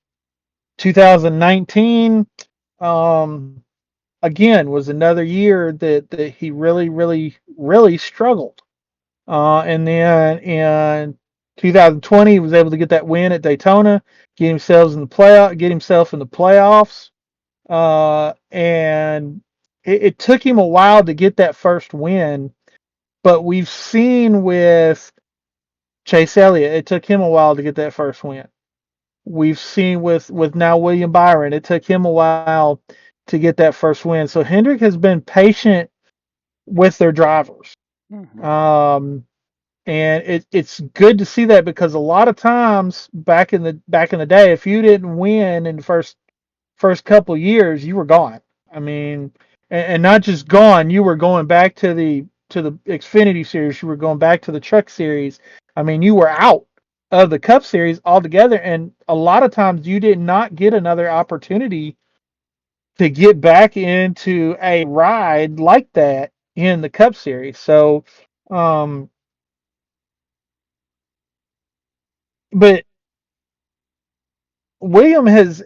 2019 um, again was another year that he really struggled. And then in 2020 he was able to get that win at Daytona, get himself in the playoffs. And it took him a while to get that first win, but we've seen with Chase Elliott, it took him a while to get that first win. We've seen with now William Byron, it took him a while to get that first win. So Hendrick has been patient with their drivers. Mm-hmm. And it's good to see that, because a lot of times back in the day, if you didn't win in the first couple years, you were gone. I mean, and not just gone, you were going back to the Xfinity series, you were going back to the Truck series. I mean, you were out of the Cup series altogether, and a lot of times you did not get another opportunity to get back into a ride like that in the Cup series. So, um, but William has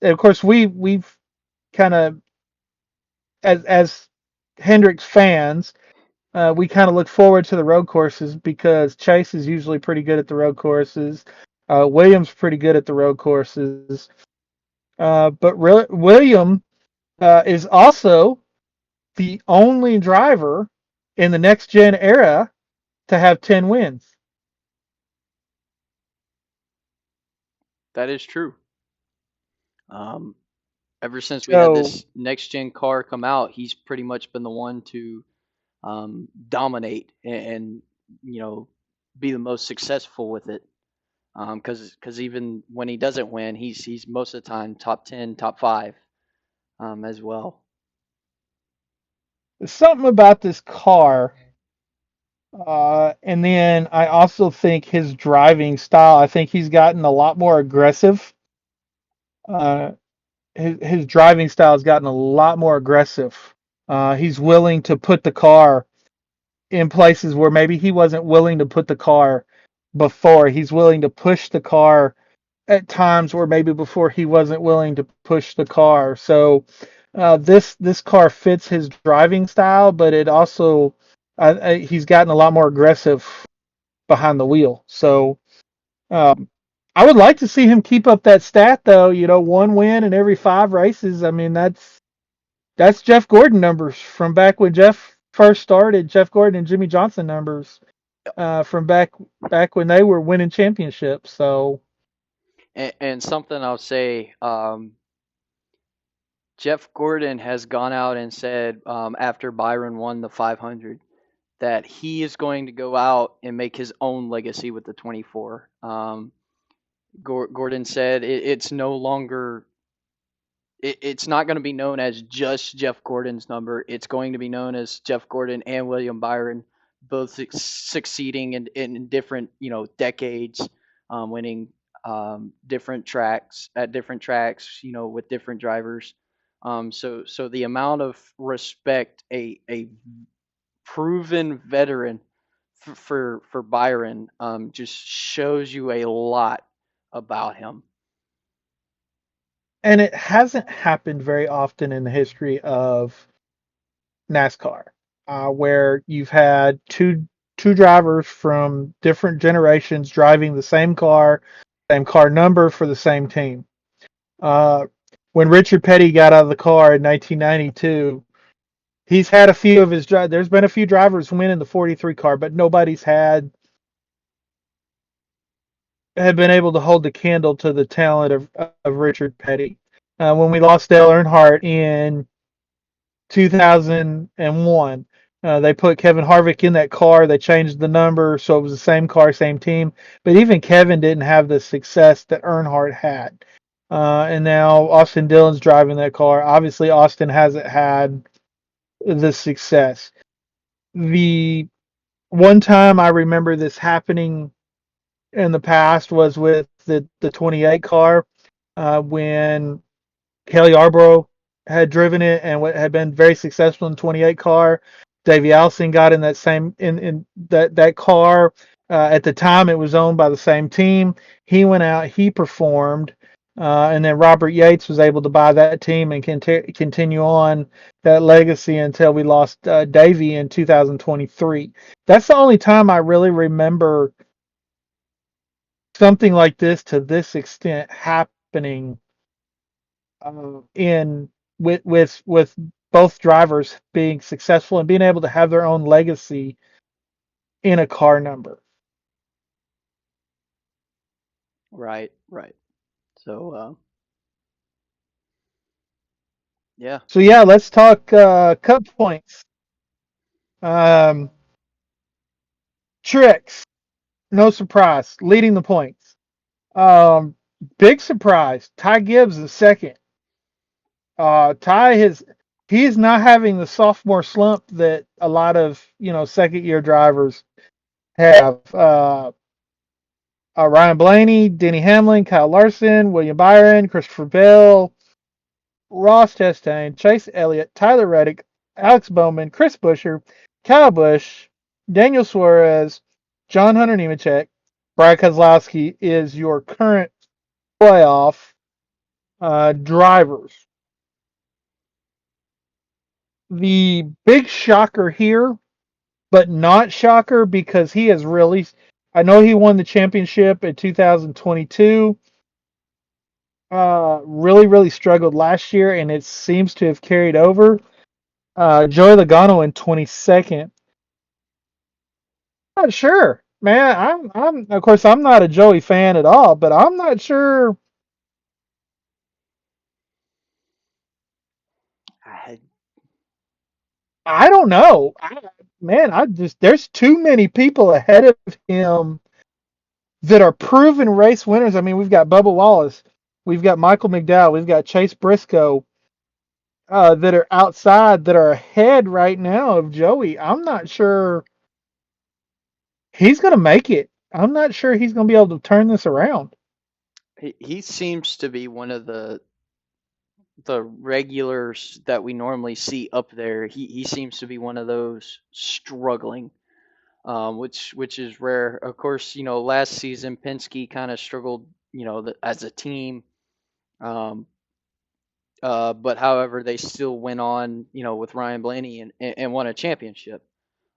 of course we've kind of as Hendricks fans, we kind of look forward to the road courses because Chase is usually pretty good at the road courses. William's pretty good at the road courses. But William is also the only driver in the next gen era to have 10 wins. That is true. Um, Ever since we had So this next gen car come out, he's pretty much been the one to dominate and be the most successful with it. Because even when he doesn't win, he's most of the time top 10, top 5 as well. there's something about this car. And then I also think his driving style, I think he's gotten a lot more aggressive. Uh, his driving style has gotten a lot more aggressive. He's willing to put the car in places where maybe he wasn't willing to put the car before. He's willing to push the car at times where maybe before he wasn't willing to push the car. So this car fits his driving style, but it also he's gotten a lot more aggressive behind the wheel. So um, I would like to see him keep up that stat, though. You know, one win in every 5 races. I mean, that's Jeff Gordon numbers from back when Jeff first started. Jeff Gordon and Jimmy Johnson numbers from back when they were winning championships. So And something I'll say, Jeff Gordon has gone out and said after Byron won the 500 that he is going to go out and make his own legacy with the 24. Gordon said it's no longer it's not going to be known as just Jeff Gordon's number. It's going to be known as Jeff Gordon and William Byron both succeeding in different decades, winning different tracks at different tracks, with different drivers. So the amount of respect a proven veteran for Byron just shows you a lot about him. and it hasn't happened very often in the history of NASCAR, where you've had two drivers from different generations driving the same car number for the same team. Uh, when Richard Petty got out of the car in 1992, he's had a few of his. There's been a few drivers win in the 43 car, but nobody's had been able to hold the candle to the talent of Richard Petty. When we lost Dale Earnhardt in 2001, They put Kevin Harvick in that car. They changed the number so it was the same car, same team. But even Kevin didn't have the success that Earnhardt had. And now Austin Dillon's driving that car. Obviously, Austin hasn't had the success. The one time I remember this happening in the past was with the 28 car when Kelly Yarborough had driven it and had been very successful in the 28 car. Davey Allison got in that same in that car. At the time, it was owned by the same team. He went out, he performed, and then Robert Yates was able to buy that team and continue on that legacy until we lost Davey in 2023. That's the only time I really remember something like this to this extent happening in with both drivers being successful and being able to have their own legacy in a car number. Right, right. So, yeah, So yeah, let's talk cut points. Um, Tricks, no surprise, leading the points. Um, Big surprise, Ty Gibbs is second. Ty has he's not having the sophomore slump that a lot of second year drivers have. Ryan Blaney, Denny Hamlin, Kyle Larson, William Byron, Christopher Bell, Ross Chastain, Chase Elliott, Tyler Reddick, Alex Bowman, Chris Buescher, Kyle Busch, Daniel Suarez, John Hunter Nemechek, Brad Keselowski is your current playoff drivers. The big shocker here, but not shocker because he has really. I know he won the championship in 2022. Really struggled last year, and it seems to have carried over. Joey Logano in 22nd. Not sure, man. Of course, I'm not a Joey fan at all, but I'm not sure. I, I don't know. Man, there's too many people ahead of him that are proven race winners. I mean, we've got Bubba Wallace, we've got Michael McDowell, we've got Chase Briscoe that are outside that are ahead right now of Joey. I'm not sure he's going to make it. I'm not sure he's going to be able to turn this around. he seems to be one of the regulars that we normally see up there. He seems to be one of those struggling, which is rare. Of course, last season Penske kind of struggled, as a team. Um, but however, they still went on, with Ryan Blaney and won a championship.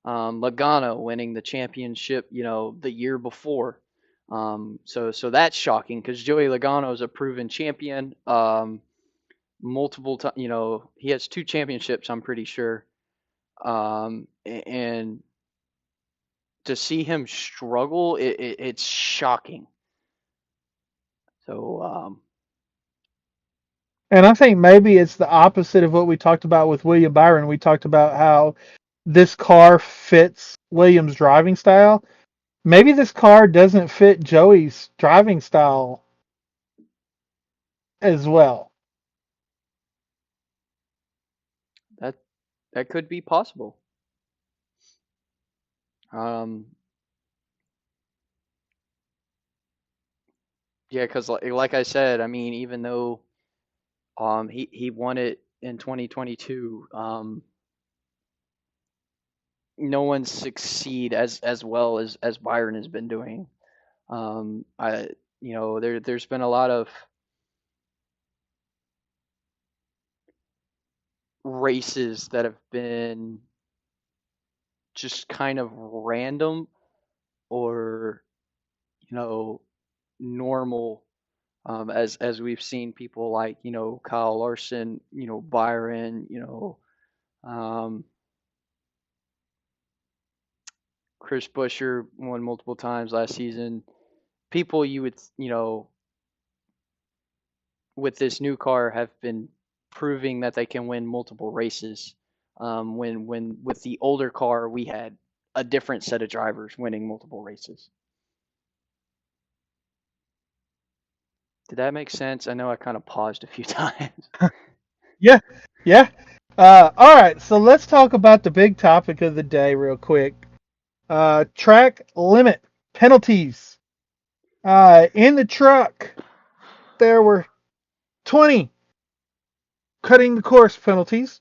Logano winning the championship, the year before. So that's shocking because Joey Logano is a proven champion. Multiple times, he has two championships, I'm pretty sure. And to see him struggle, it's shocking. So, And I think maybe it's the opposite of what we talked about with William Byron. We talked about how this car fits Williams' driving style. Maybe this car doesn't fit Joey's driving style as well. that that could be possible. Um, yeah, because like I said, I mean, even though he won it in 2022, no one succeed as well as Byron has been doing. I there's been a lot of races that have been just kind of random or you know normal, as we've seen people like Kyle Larson, Byron, um, Chris Buescher won multiple times last season. People you would with this new car have been proving that they can win multiple races. When with the older car we had a different set of drivers winning multiple races. Did that make sense? I know I kind of paused a few times. Yeah, yeah. All right, so let's talk about the big topic of the day real quick. Track limit penalties. In the truck, there were 20 cutting the course penalties.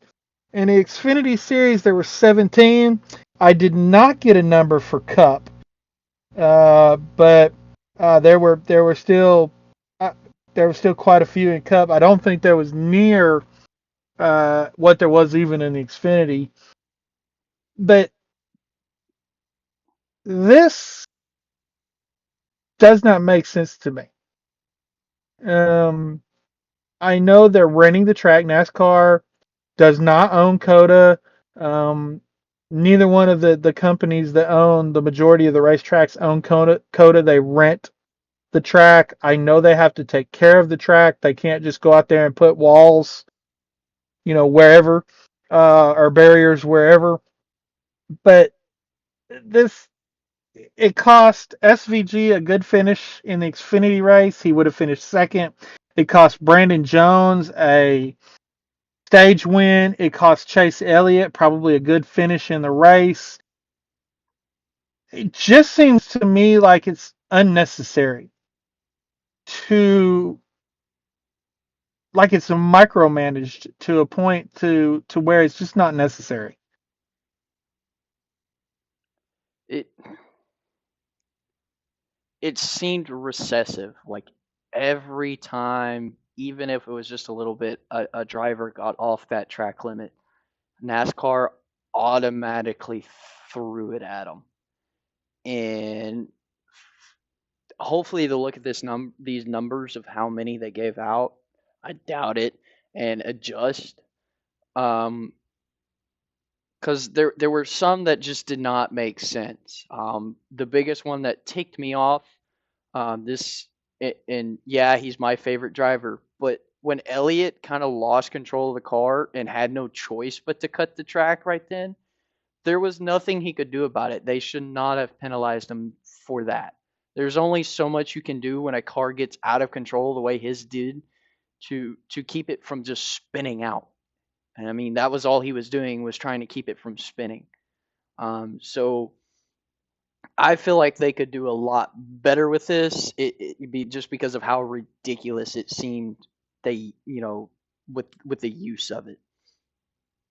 In the Xfinity Series, there were 17. I did not get a number for Cup, but there were still uh, there were still quite a few in Cup. I don't think there was near what there was even in the Xfinity. But this does not make sense to me. Um, I know they're renting the track. NASCAR does not own COTA. Um, Neither one of the companies that own the majority of the racetracks own COTA. They rent the track. I know they have to take care of the track. They can't just go out there and put walls, wherever, or barriers wherever. But this it cost SVG a good finish in the Xfinity race. He would have finished second. It cost Brandon Jones a stage win. It cost Chase Elliott probably a good finish in the race. It just seems to me like it's unnecessary to like it's micromanaged to a point to where it's just not necessary. It it seemed recessive. Like every time, even if it was just a little bit, a driver got off that track limit, NASCAR automatically threw it at them. And hopefully they'll look at these numbers of how many they gave out. I doubt it, and adjust. Um, because there were some that just did not make sense. The biggest one that ticked me off, this and yeah, he's my favorite driver, but when Elliott kind of lost control of the car and had no choice but to cut the track right then, there was nothing he could do about it. They should not have penalized him for that. There's only so much you can do when a car gets out of control the way his did to keep it from just spinning out. And I mean, that was all he was doing, was trying to keep it from spinning. So I feel like they could do a lot better with this. It be just because of how ridiculous it seemed. They, with the use of it.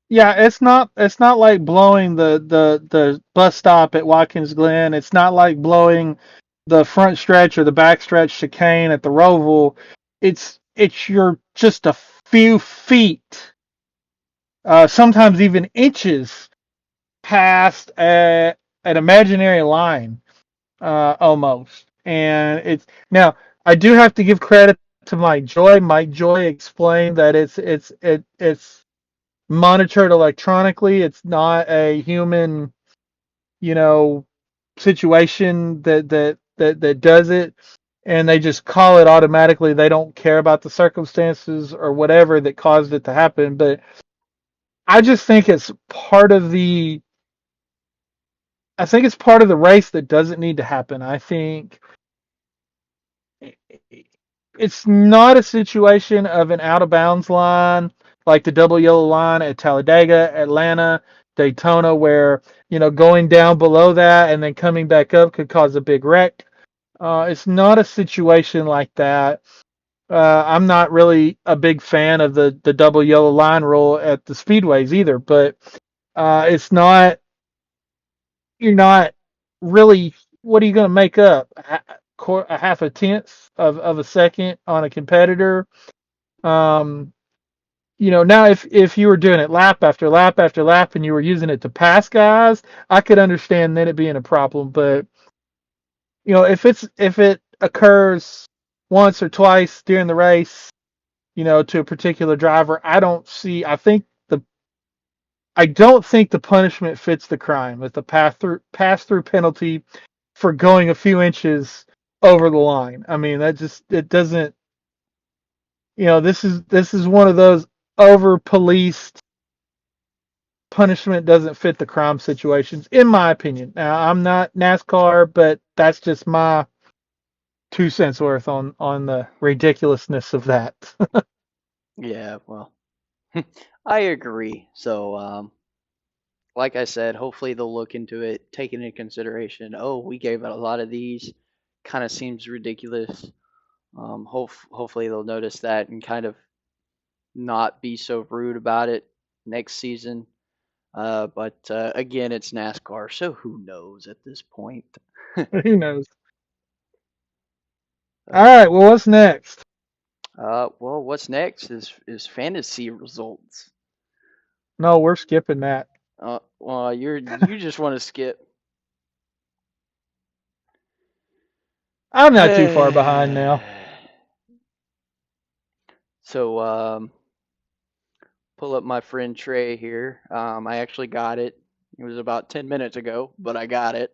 Yeah, it's not like blowing the bus stop at Watkins Glen. It's not like blowing the front stretch or the back stretch chicane at the Roval. It's you're just a few feet, sometimes even inches past an imaginary line, almost. And it's now I do have to give credit to Mike Joy. Mike Joy explained that it's monitored electronically. It's not a human, you know, situation that does it, and they just call it automatically. They don't care about the circumstances or whatever that caused it to happen. But I just think it's part of the. I think it's part of the race that doesn't need to happen. I think it's not a situation of an out of bounds line like the double yellow line at Talladega, Atlanta, Daytona, where going down below that and then coming back up could cause a big wreck. It's not a situation like that. I'm not really a big fan of the double yellow line rule at the speedways either, but it's not. You're not really. What are you going to make up? A half a tenth of a second on a competitor. Um, now if you were doing it lap after lap after lap and you were using it to pass guys, I could understand then it being a problem. But if it occurs once or twice during the race, to a particular driver, I don't think the punishment fits the crime with the pass through penalty for going a few inches over the line. I mean, that just it doesn't. This is one of those over policed punishment doesn't fit the crime situations, in my opinion. Now, I'm not NASCAR, but that's just my 2 cents worth on the ridiculousness of that. Yeah, well, I agree. So, like I said, hopefully they'll look into it, take it into consideration. Oh, we gave out a lot of these. Kind of seems ridiculous. Hopefully they'll notice that and kind of not be so rude about it next season. But again, it's NASCAR, so who knows at this point? Who knows? All Uh, right. Well, what's next? well, what's next is fantasy results. No, we're skipping that. Well, you just want to skip. I'm not too far behind now. So, pull up my friend Trey here. I actually got it. It was about 10 minutes ago, but I got it.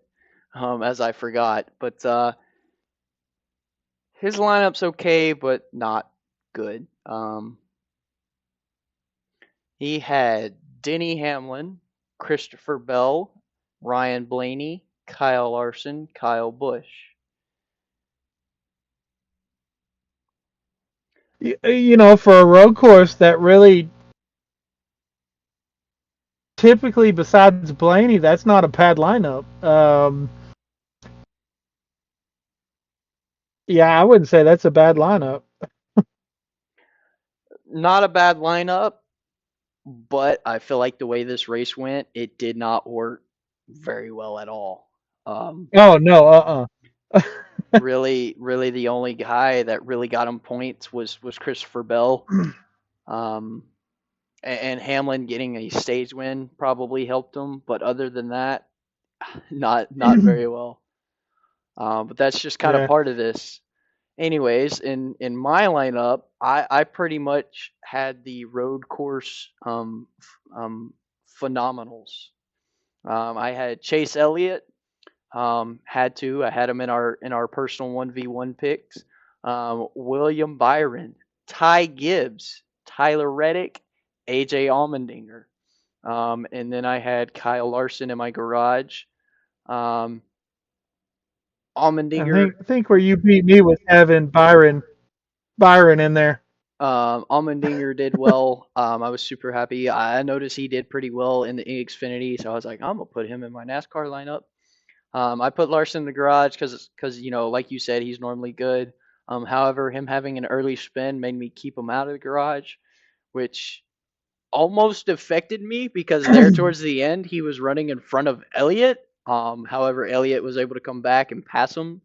As I forgot. But his lineup's okay, but not good. He had Denny Hamlin, Christopher Bell, Ryan Blaney, Kyle Larson, Kyle Busch. For a road course that really typically, besides Blaney, that's not a bad lineup. Yeah, I wouldn't say that's a bad lineup. Not a bad lineup, but I feel like the way this race went, it did not work very well at all. Um, Oh no, really, the only guy that really got him points was Christopher Bell. Um, and Hamlin getting a stage win probably helped him, but other than that, not very well. But that's just kind of yeah. part of this. Anyways, in my lineup, I pretty much had the road course phenomenals. I had Chase Elliott. I had him in our personal 1v1 picks. William Byron, Ty Gibbs, Tyler Reddick, AJ Allmendinger. And then I had Kyle Larson in my garage. Um, I Allmendinger, think where you beat me was having Byron in there. Allmendinger did well. I was super happy. I noticed he did pretty well in the Xfinity, so I was like, I'm gonna put him in my NASCAR lineup. I put Larson in the garage because like you said, he's normally good. However, him having an early spin made me keep him out of the garage, which almost affected me because there towards the end he was running in front of Elliott. However, Elliott was able to come back and pass him.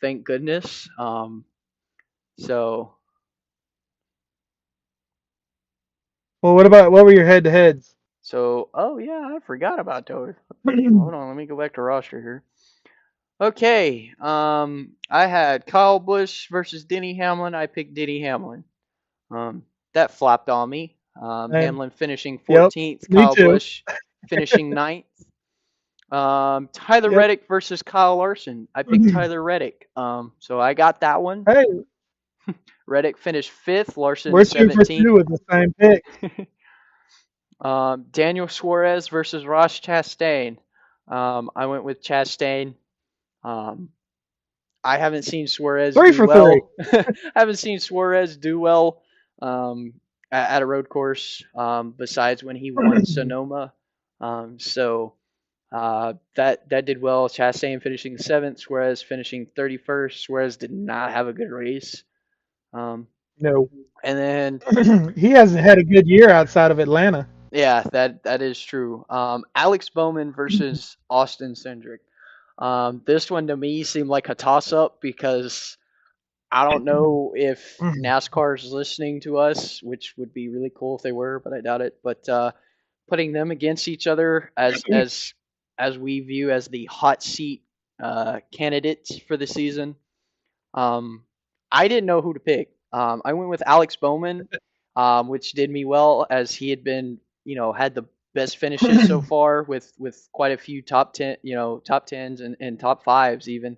Thank goodness. So Well, what were your head to heads? oh yeah, I forgot about those. Hold on, let me go back to roster here. Okay, I had Kyle Busch versus Denny Hamlin. I picked Denny Hamlin. That flopped on me. And Hamlin finishing yep, 14th, me Kyle too. Busch finishing ninth. Tyler Yep. Reddick versus Kyle Larson. I picked Tyler Reddick. So I got that one. Hey, Reddick finished fifth, Larson we're 2 for 2 17th. with the same picks. Daniel Suarez versus Ross Chastain. I went with Chastain. Um, I haven't seen Suarez Three do for three. well. I haven't seen Suarez do well um, at a road course besides when he won Sonoma. That did well. Chastain finishing seventh, Suarez finishing 31st. Suarez did not have a good race. Um, No, and then he hasn't had a good year outside of Atlanta. yeah, that is true. Alex Bowman versus Austin Cindric. This one to me seemed like a toss up because I don't know if NASCAR is listening to us, which would be really cool if they were, but I doubt it. But putting them against each other as we view as the hot seat candidates for the season, um, I didn't know who to pick. I went with Alex Bowman, which did me well as he had been, had the best finishes so far with quite a few top 10, top tens and top fives even.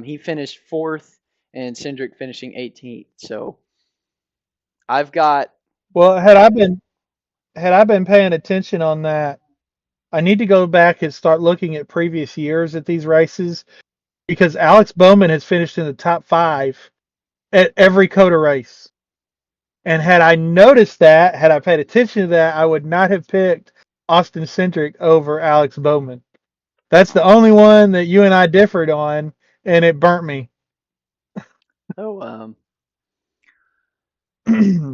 He finished fourth, and Cindric finishing 18th. So I've got Well, had I been paying attention on that, I need to go back and start looking at previous years at these races because Alex Bowman has finished in the top 5 at every COTA race. And had I noticed that, had I paid attention to that, I would not have picked Austin Cindric over Alex Bowman. That's the only one that you and I differed on, and it burnt me.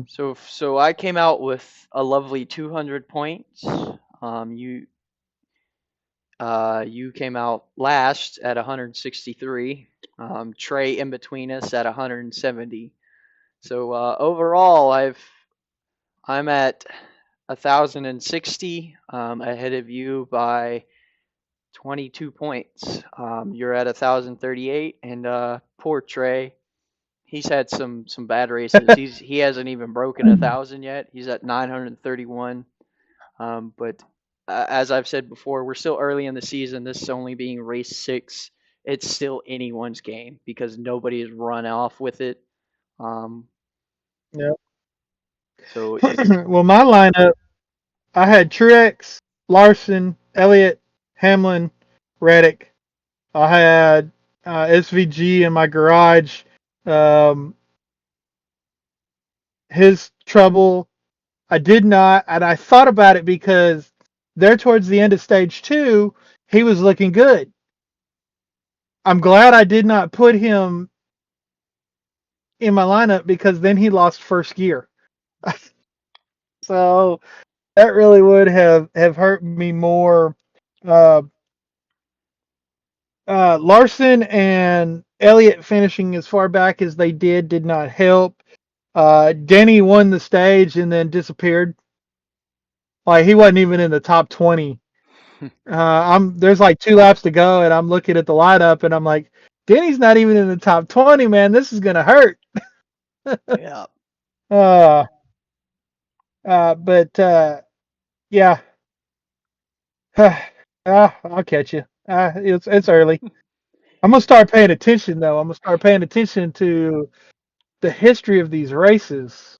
So so I came out with a lovely 200 points. You you came out last at 163. Trey in between us at 170. So overall, I'm at 1,060 ahead of you by 22 points. You're at 1,038, and poor Trey. He's had some bad races. He hasn't even broken 1,000 yet. He's at 931. But as I've said before, we're still early in the season. This is only being race 6. It's still anyone's game because nobody has run off with it. Um, Yep. so Well, my lineup, I had Truex, Larson, Elliott, Hamlin, Reddick. I had SVG in my garage. Um, his trouble. I did not, and I thought about it because there towards the end of stage 2, he was looking good. I'm glad I did not put him in my lineup because then he lost first gear. So that really would have hurt me more. Uh, Larson and Elliott finishing as far back as they did not help. Denny won the stage and then disappeared. Like he wasn't even in the top 20. I'm there's like 2 laps to go, and I'm looking at the lineup, and I'm like, Denny's not even in the top 20, man. This is gonna hurt. yeah, Uh, but yeah, I'll catch you. It's early. I'm gonna start paying attention though. I'm gonna start paying attention to the history of these races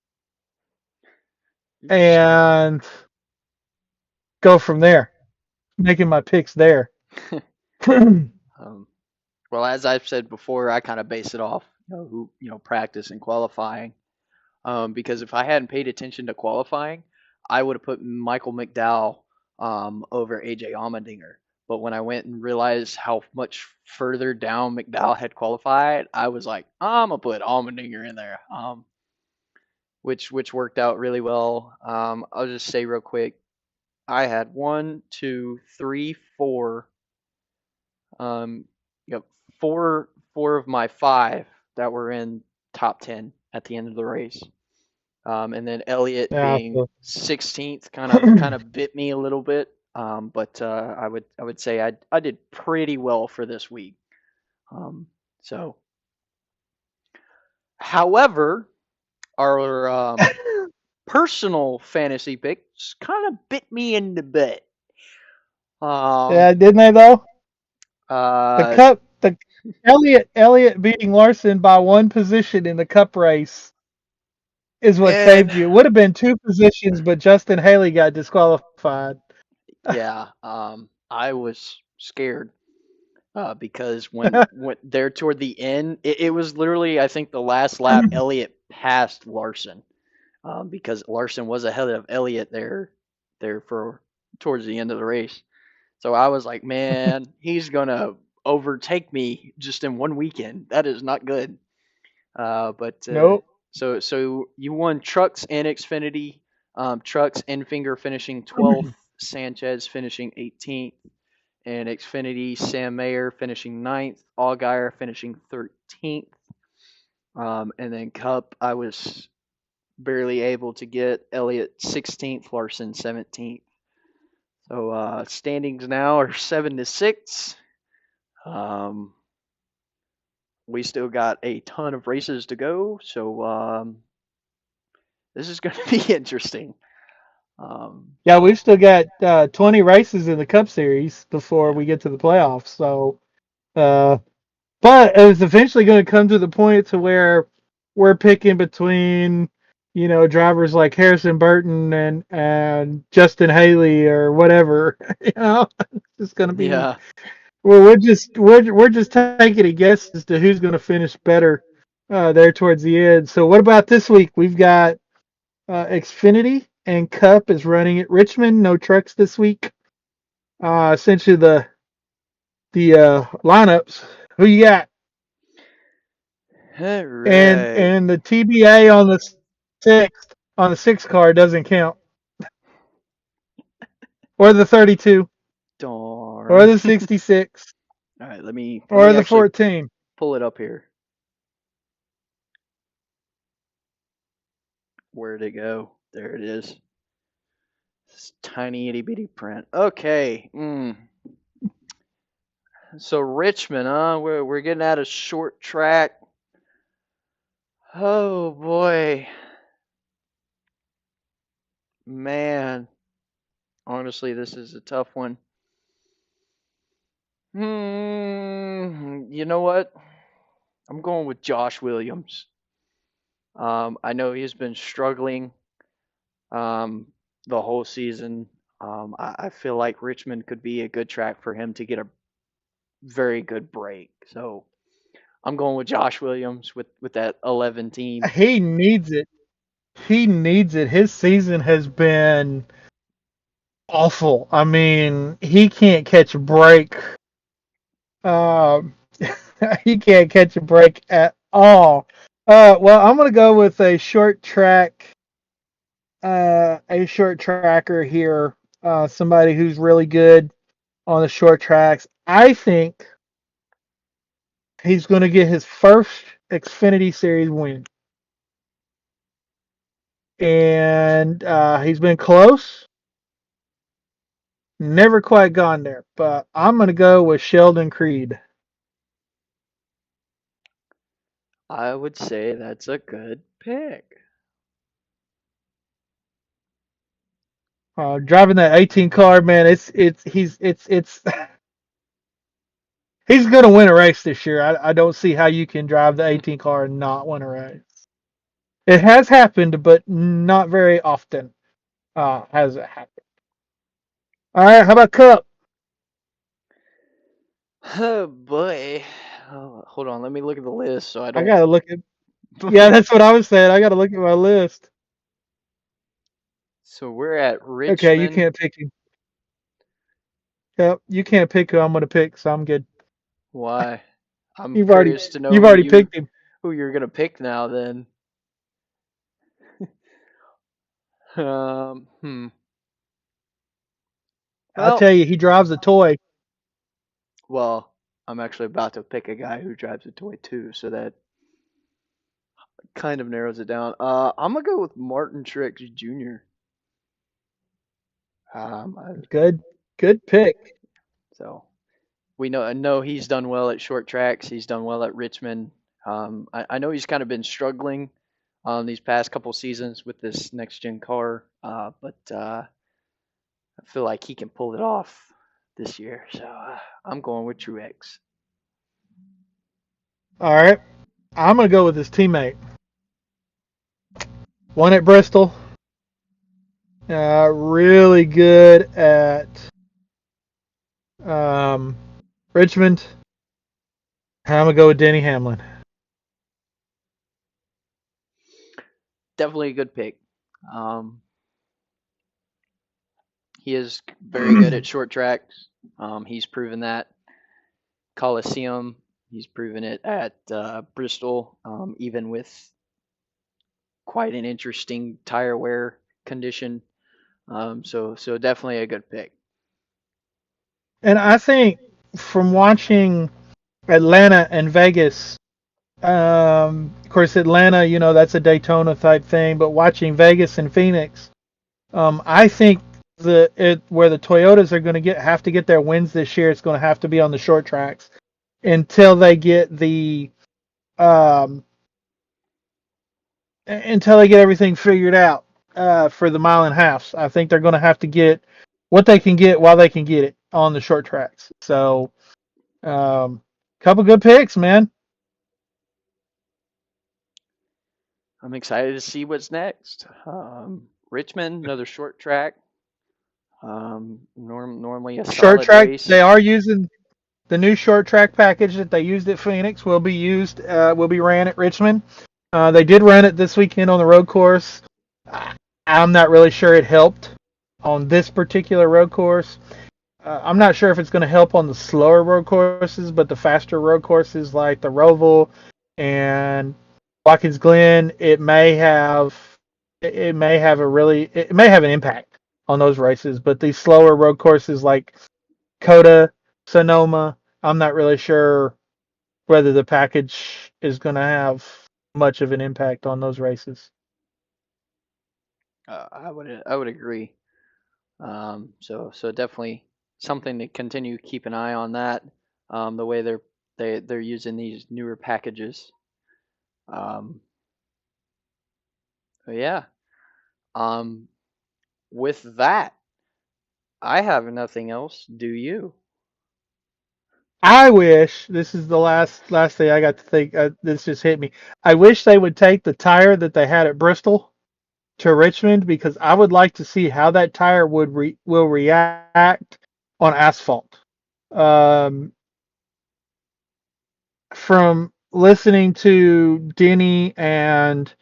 and go from there, making my picks there. um, well, as I've said before, I kind of base it off who practice and qualifying. Because if I hadn't paid attention to qualifying, I would have put Michael McDowell over AJ Allmendinger. But when I went and realized how much further down McDowell had qualified, I was like, I'm gonna put Allmendinger in there, which worked out really well. I'll just say real quick, I had one, two, three, four, um, yep, four of my 5 that were in top 10 at the end of the race. And then Elliott Yeah. being 16th kind of bit me a little bit. But I would say I did pretty well for this week. So, however, our personal fantasy picks kind of bit me in the butt. Um, Yeah, didn't they though? The uh, cup, the Elliott beating Larson by 1 position in the cup race is what man, saved you. It would have been 2 positions, but Justin Haley got disqualified. yeah, I was scared. Because when they're toward the end, it was literally I think the last lap Elliott passed Larson, because Larson was ahead of Elliott there for towards the end of the race. So I was like, man, he's gonna overtake me just in one weekend. That is not good. But Nope. so you won trucks and Xfinity. Trucks and Finger finishing 12th, Sanchez finishing 18th, and Xfinity, Sam Mayer finishing 9th, Allgaier finishing 13th. And then Cup, I was barely able to get Elliott 16th, Larson 17th. So standings now are 7-6. Um, we still got a ton of races to go, so this is going to be interesting. Yeah, we've still got 20 races in the Cup Series before Yeah. we get to the playoffs. So, uh, but it's eventually going to come to the point to where we're picking between drivers like Harrison Burton and Justin Haley or whatever. It's just gonna be. Yeah. Well, we're just taking a guess as to who's gonna finish better there towards the end. So what about this week? We've got Xfinity and Cup is running at Richmond. No trucks this week. Essentially the lineups. Who you got? All And right. and the TBA on the sixth car doesn't count, or the 32, or Darn. the 66, All right, let me or the actually 14. pull it up here. Where'd it go? There it is. This tiny itty bitty print. Okay. So Richmond, huh? We're getting at a short track. Oh boy, man. Honestly, this is a tough one. You know what? I'm going with Josh Williams. I know he's been struggling um, the whole season. I feel like Richmond could be a good track for him to get a very good break. So I'm going with Josh Williams with that 11 team. He needs it. He needs it. His season has been awful. I mean, he can't catch a break. Um, he can't catch a break at all. Well, I'm gonna go with a short tracker here. Somebody who's really good on the short tracks. I think he's going to get his first Xfinity Series win, and he's been close, never quite gone there. But I'm going to go with Sheldon Creed. I would say that's a good pick. Driving that 18 car, man, it's he's going to win a race this year. I don't see how you can drive the 18 car and not win a race. It has happened, but not very often has it happened. All right, how about Cup? Oh boy. Oh, hold on, let me look at the list so I I don't. gotta look at. Yeah, that's what I was saying. I gotta look at my list. So we're at Okay, you Richmond. can't pick him. Yep, you can't pick who I'm gonna pick, so I'm good. Why? I'm You've already curious to know you've already picked him. who you're gonna pick now. Then, hmm. I'll Well, tell you, he drives a toy. well, I'm actually about to pick a guy who drives a toy too, so that kind of narrows it down. I'm gonna go with Martin Truex Jr. Um, I, Good, good pick. so I know he's done well at short tracks. He's done well at Richmond. I know he's kind of been struggling these past couple seasons with this next gen car, but I feel like he can pull it off this year. So I'm going with Truex. All right, I'm gonna go with his teammate. One at Bristol. Really good at um, Richmond. I'm gonna go with Denny Hamlin. Definitely a good pick. Um, he is very good at short tracks. He's proven that. Coliseum, he's proven it at Bristol, even with quite an interesting tire wear condition. So definitely a good pick. And I think from watching Atlanta and Vegas, of course, Atlanta, that's a Daytona type thing, but watching Vegas and Phoenix, I think where the Toyotas are going to have to get their wins this year, it's going to have to be on the short tracks until they get um, everything figured out for the mile and a half. I think they're going to have to get what they can get while they can get it on the short tracks. So, couple good picks, man. I'm excited to see what's next. Richmond, another short track. Normally a Short solid track, they race. are using the new short track package that they used at Phoenix will be ran at Richmond. They did run it this weekend on the road course. I'm not really sure it helped on this particular road course. I'm not sure if it's going to help on the slower road courses, but the faster road courses like the Roval and Watkins Glen, it may have an impact on those races. But these slower road courses like COTA, Sonoma, I'm not really sure whether the package is going to have much of an impact on those races. I would agree. So definitely something to continue to keep an eye on that. The way they're using these newer packages. Um, but yeah. Um, with that, I have nothing else. Do you? I wish this is the last thing I got to think. This just hit me. I wish they would take the tire that they had at Bristol to Richmond because I would like to see how that tire will react on asphalt. Um, from listening to Denny and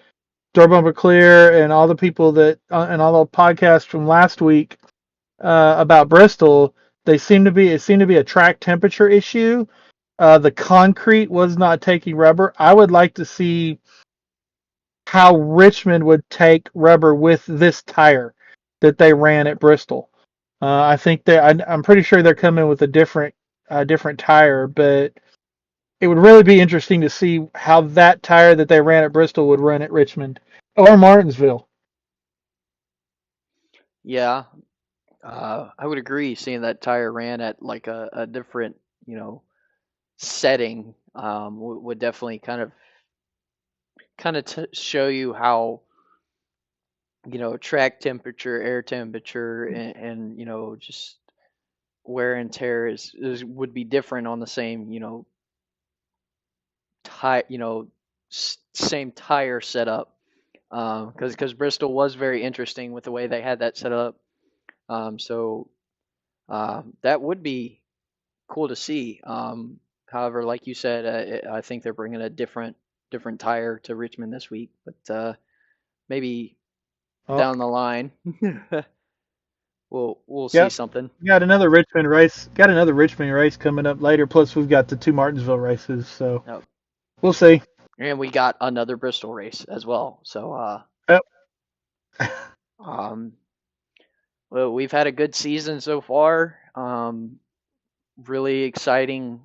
Door Bumper Clear and all the people that and all the podcasts from last week about Bristol, it seemed to be a track temperature issue. The concrete was not taking rubber. I would like to see how Richmond would take rubber with this tire that they ran at Bristol. I think I'm pretty sure they're coming with a different tire, but it would really be interesting to see how that tire that they ran at Bristol would run at Richmond or Martinsville. Yeah, I would agree. Seeing that tire ran at like a different, setting, would definitely kind of show you how track temperature, air temperature, and just wear and tear would be different on the same tire same tire setup. Because Bristol was very interesting with the way they had that set up. So that would be cool to see. However, like you said, I think they're bringing a different tire to Richmond this week, but maybe Oh, down the line we'll see yep. something. Got another Richmond race. Got another Richmond race coming up later. Plus, we've got the two Martinsville races, so Oh, we'll see. and we got another Bristol race as well. So Yep. um, well, we've had a good season so far. Really exciting.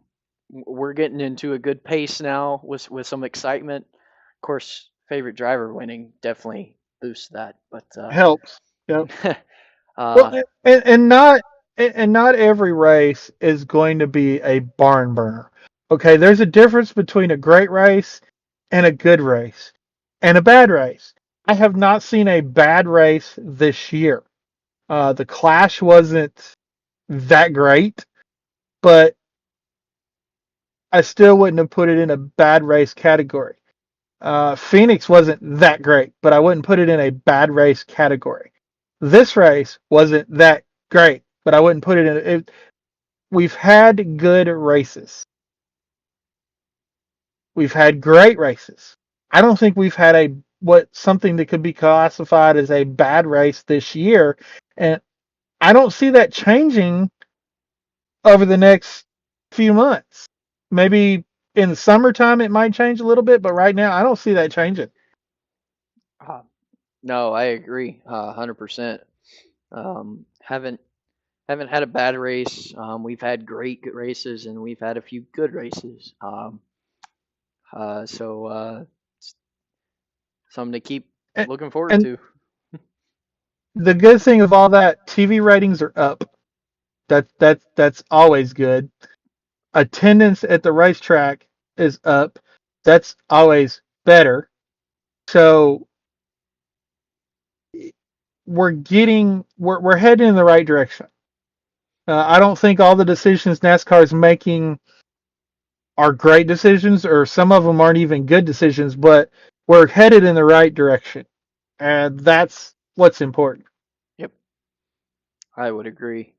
We're getting into a good pace now with some excitement. Of course, favorite driver winning definitely boosts that. But Helps. Yep. uh, Well, and not every race is going to be a barn burner. Okay, there's a difference between a great race and a good race and a bad race. I have not seen a bad race this year. The Clash wasn't that great, but I still wouldn't have put it in a bad race category. Phoenix wasn't that great, but I wouldn't put it in a bad race category. This race wasn't that great, but I wouldn't put it in. We've had good races. We've had great races. I don't think we've had a what something that could be classified as a bad race this year, and I don't see that changing over the next few months. Maybe in the summertime it might change a little bit, but right now I don't see that changing. uh, no, I agree, 100%. Haven't had a bad race. We've had great races and we've had a few good races. So something to keep And, looking forward and to. the good thing of all that, TV ratings are up. That's always good. Attendance at the racetrack is up. That's always better. So we're heading in the right direction. I don't think all the decisions NASCAR is making are great decisions, or some of them aren't even good decisions. But we're headed in the right direction, and that's what's important. Yep, I would agree.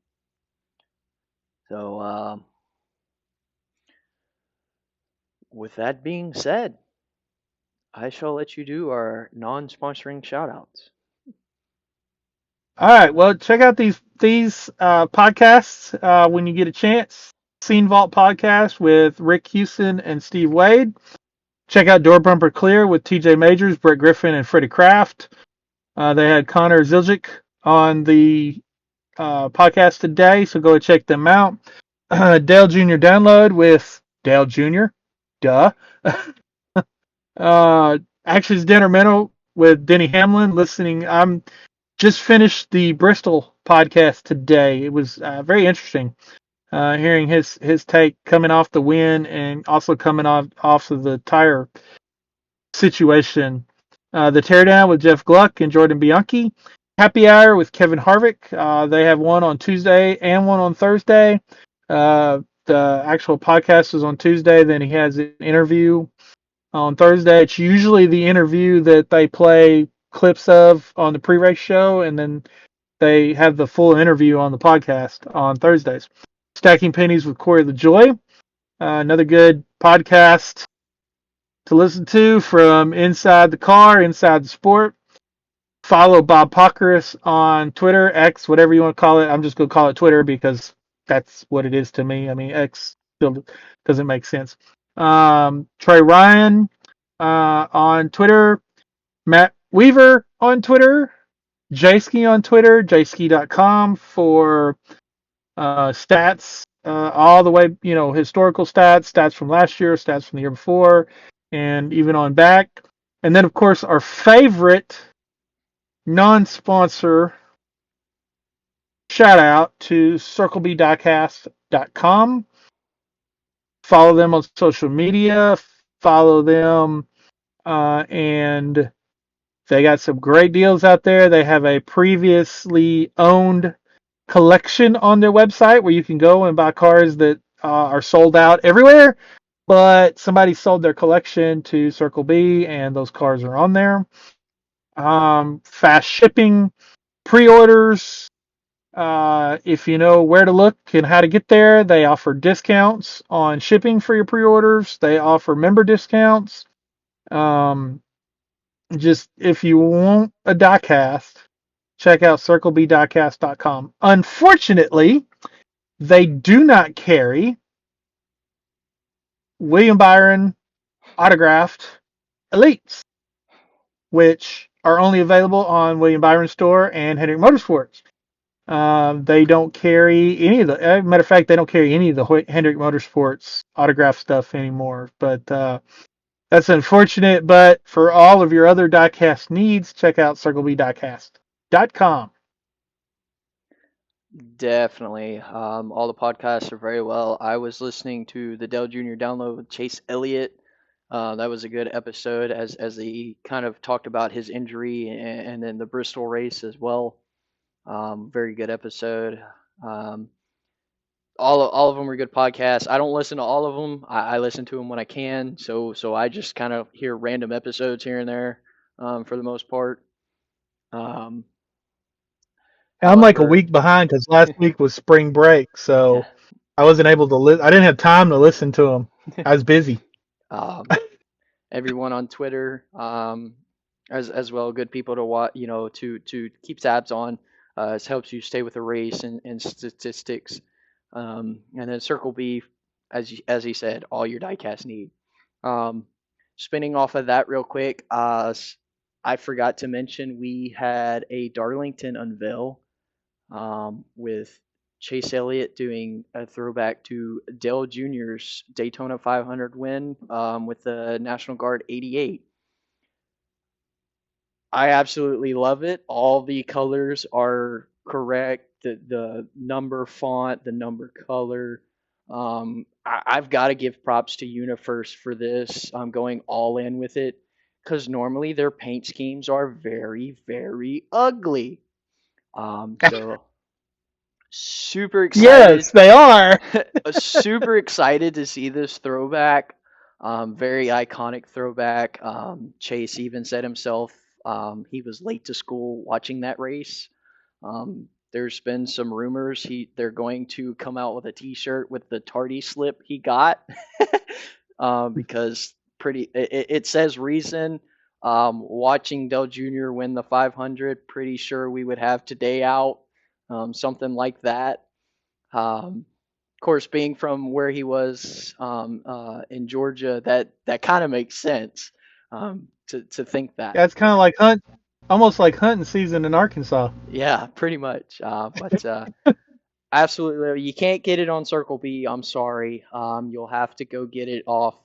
So, with that being said, I shall let you do our non-sponsoring shoutouts. All right, well, check out these podcasts when you get a chance. Scene Vault podcast with Rick Houston and Steve Wade. Check out Door Bumper Clear with TJ Majors, Brett Griffin, and Freddie Kraft. They had Connor Ziljic on the podcast today, so go check them out. Dale Jr. Download with Dale Jr. Duh. Actions Detrimental with Denny Hamlin. Listening, I'm just finished the Bristol podcast today. It was very interesting hearing his take coming off the win and also coming off of the tire situation. The Teardown with Jeff Gluck and Jordan Bianchi. Happy Hour with Kevin Harvick. They have one on Tuesday and one on Thursday. The actual podcast is on Tuesday. Then he has an interview on Thursday. It's usually the interview that they play clips of on the pre-race show, and then they have the full interview on the podcast on Thursdays. Stacking Pennies with Corey LaJoie. Another good podcast to listen to from inside the car, inside the sport. Follow Bob Pockrass on Twitter, X, whatever you want to call it. I'm just going to call it Twitter because that's what it is to me. I mean, X still doesn't make sense. Trey Ryan on Twitter. Matt Weaver on Twitter. Jayski on Twitter. Jayski.com for stats all the way, historical stats from last year, stats from the year before, and even on back. And then, of course, our favorite non-sponsor shout out to CircleBDiecast.com. Follow them on social media. Follow them, and they got some great deals out there. They have a previously owned collection on their website where you can go and buy cars that are sold out everywhere, but somebody sold their collection to Circle B, and those cars are on there. Fast shipping, pre-orders. If you know where to look and how to get there, they offer discounts on shipping for your pre-orders. They offer member discounts. Just if you want a diecast, check out CircleBDiecast.com. Unfortunately, they do not carry William Byron autographed elites, which are only available on William Byron Store and Hendrick Motorsports. They don't carry any of the. As a matter of fact, they don't carry any of the Hendrick Motorsports autograph stuff anymore. But that's unfortunate. But for all of your other diecast needs, check out CircleBDiecast.com. Definitely. All the podcasts are very well. I was listening to the Dell Jr. download with Chase Elliott. That was a good episode as he kind of talked about his injury and then the Bristol race as well. Very good episode. All of them were good podcasts. I don't listen to all of them. I listen to them when I can. So I just kind of hear random episodes here and there for the most part. Um, I'm like a however, week behind because last week was spring break, so I wasn't able to listen. I didn't have time to listen to them. I was busy. um, everyone on Twitter, as well, good people to watch, to keep tabs on. It helps you stay with the race and statistics. And then Circle B, as he said, all your diecast need. Um, Spinning off of that real quick, I forgot to mention we had a Darlington unveil with Chase Elliott doing a throwback to Dale Jr.'s Daytona 500 win with the National Guard 88. I absolutely love it. All the colors are correct. The number font, the number color. I've got to give props to UniFirst for this. I'm going all in with it because normally their paint schemes are very, very ugly. So super excited, Yes, they are. super excited to see this throwback. Very iconic throwback. Chase even said himself he was late to school watching that race. There's been some rumors they're going to come out with a T-shirt with the tardy slip he got because it says reason. Watching Dell Jr. win the 500, pretty sure we would have today out, something like that. Of course, being from where he was in Georgia, that kind of makes sense to think that. Yeah, it's kind of like almost like hunting season in Arkansas. Yeah, pretty much. But absolutely, you can't get it on Circle B. I'm sorry. You'll have to go get it off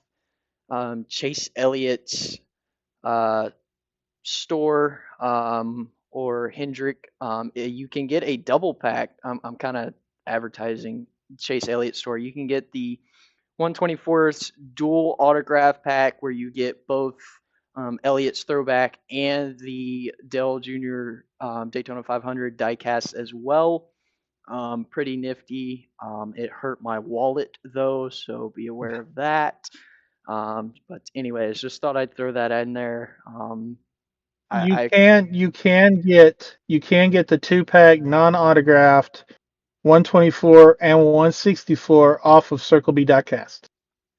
Chase Elliott's uh, store or Hendrick. You can get a double pack. I'm kind of advertising Chase Elliott store. You can get the 124th dual autograph pack where you get both Elliott's throwback and the Dell Jr. Daytona 500 diecast as well. Pretty nifty. It hurt my wallet though, so be aware of that. But anyways, just thought I'd throw that in there. I You can get the 2-pack non-autographed 124 and 164 off of Circle B Diecast.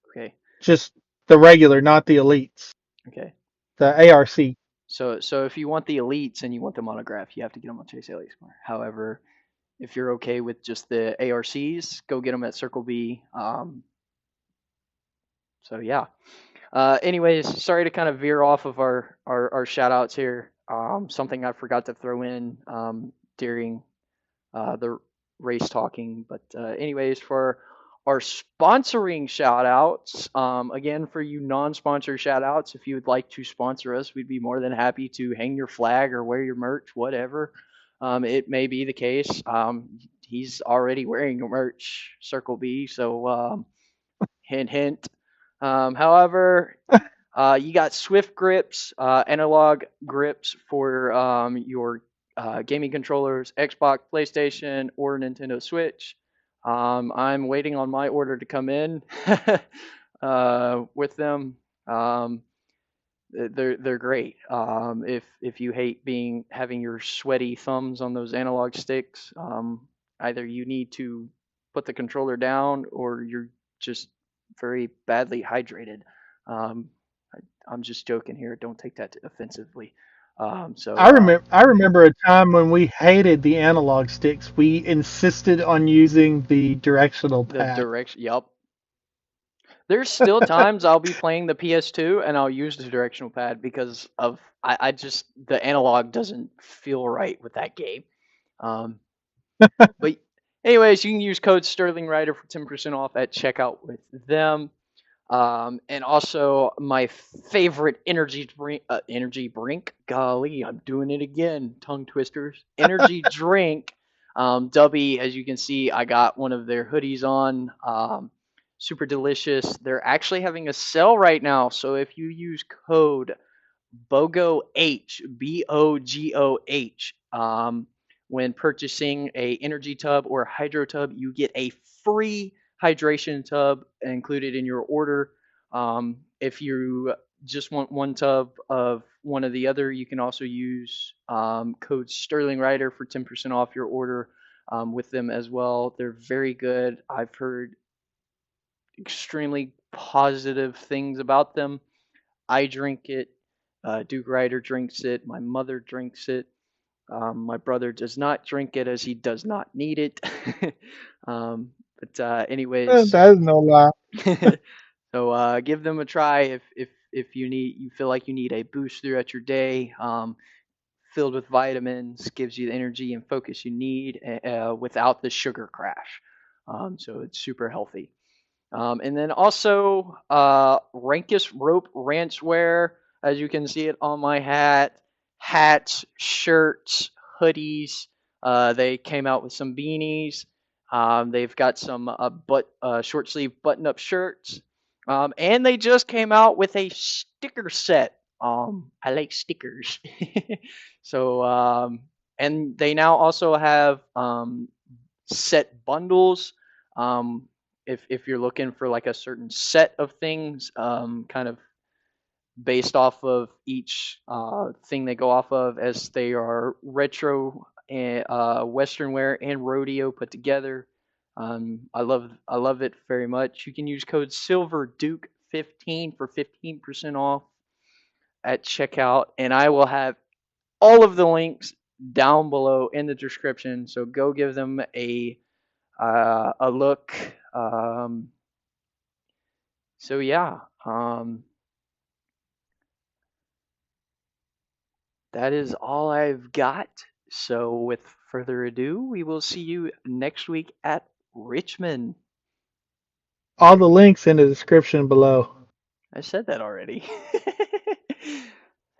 okay, Just the regular, not the elites. okay. The ARC. So if you want the elites and you want them autographed, you have to get them on Chase Elliott's car. However, if you're okay with just the ARCs, go get them at Circle B. So yeah. Anyways, sorry to kind of veer off of our shout outs here. Something I forgot to throw in during the race talking. But anyways, for our sponsoring shout outs, again, for you non-sponsor shout outs, if you would like to sponsor us, we'd be more than happy to hang your flag or wear your merch, whatever. It may be the case. He's already wearing your merch, Circle B, so hint, hint. However, you got Swift grips, analog grips for your gaming controllers, Xbox, PlayStation, or Nintendo Switch. I'm waiting on my order to come in with them. They're great. If you hate having your sweaty thumbs on those analog sticks, either you need to put the controller down or you're just very badly hydrated. Um, I'm just joking here. Don't take that offensively. So I remember a time when we hated the analog sticks. We insisted on using the directional the pad. direction. Yep. There's still times I'll be playing the PS2 and I'll use the directional pad because I just the analog doesn't feel right with that game. Um, but anyways, you can use code SterlingRider for 10% off at checkout with them. And also my favorite energy drink. Golly, I'm doing it again. Tongue twisters. Energy drink. Dubby, as you can see, I got one of their hoodies on. Super delicious. They're actually having a sale right now. So if you use code BOGOH, when purchasing a energy tub or hydro tub, you get a free hydration tub included in your order. If you just want one tub of one or the other, you can also use code SterlingRider for 10% off your order with them as well. They're very good. I've heard extremely positive things about them. I drink it. Duke Ryder drinks it. My mother drinks it. My brother does not drink it as he does not need it. But anyways, That is no lie. so give them a try if you feel like you need a boost throughout your day. Filled with vitamins, gives you the energy and focus you need without the sugar crash. So it's super healthy. And then also Rankest rope ranch wear, as you can see it on my hat, hats, shirts, hoodies. They came out with some beanies. They've got some short sleeve button up shirts. And they just came out with a sticker set. I like stickers. So, and they now also have set bundles. Um, if you're looking for like a certain set of things, kind of based off of each thing they go off of, as they are retro and western wear and rodeo put together. I love it very much. You can use code Silver Duke 15 for 15% off at checkout, and I will have all of the links down below in the description. So go give them a look. So yeah, that is all I've got. So with further ado, we will see you next week at Richmond. All the links in the description below. I said that already.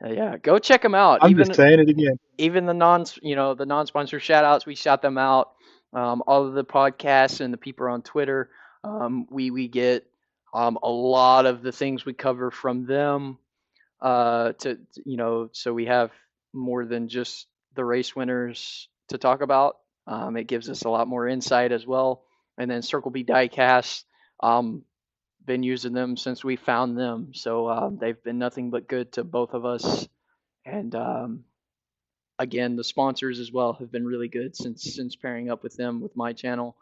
Yeah, go check them out. I'm just saying it again. Even the non-sponsor shout outs, we shout them out. All of the podcasts and the people on Twitter, we get a lot of the things we cover from them. So we have more than just the race winners to talk about. It gives us a lot more insight as well. And then Circle B Diecast, been using them since we found them, so they've been nothing but good to both of us. And again, the sponsors as well have been really good since pairing up with them with my channel.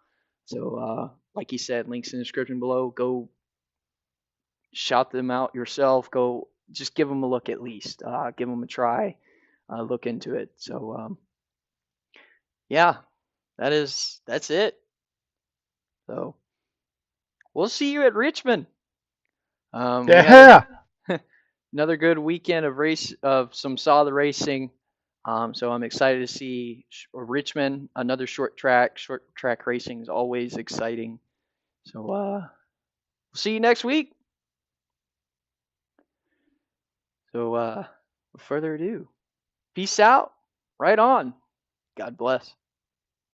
So like you said, links in the description below. Go shout them out yourself. Go just give them a look at least. Give them a try. Look into it. So yeah, that's it. So we'll see you at Richmond. We had another good weekend of some solid racing. So I'm excited to see Richmond. Another short track. Short track racing is always exciting. So we'll see you next week. So without further ado, peace out. Right on. God bless.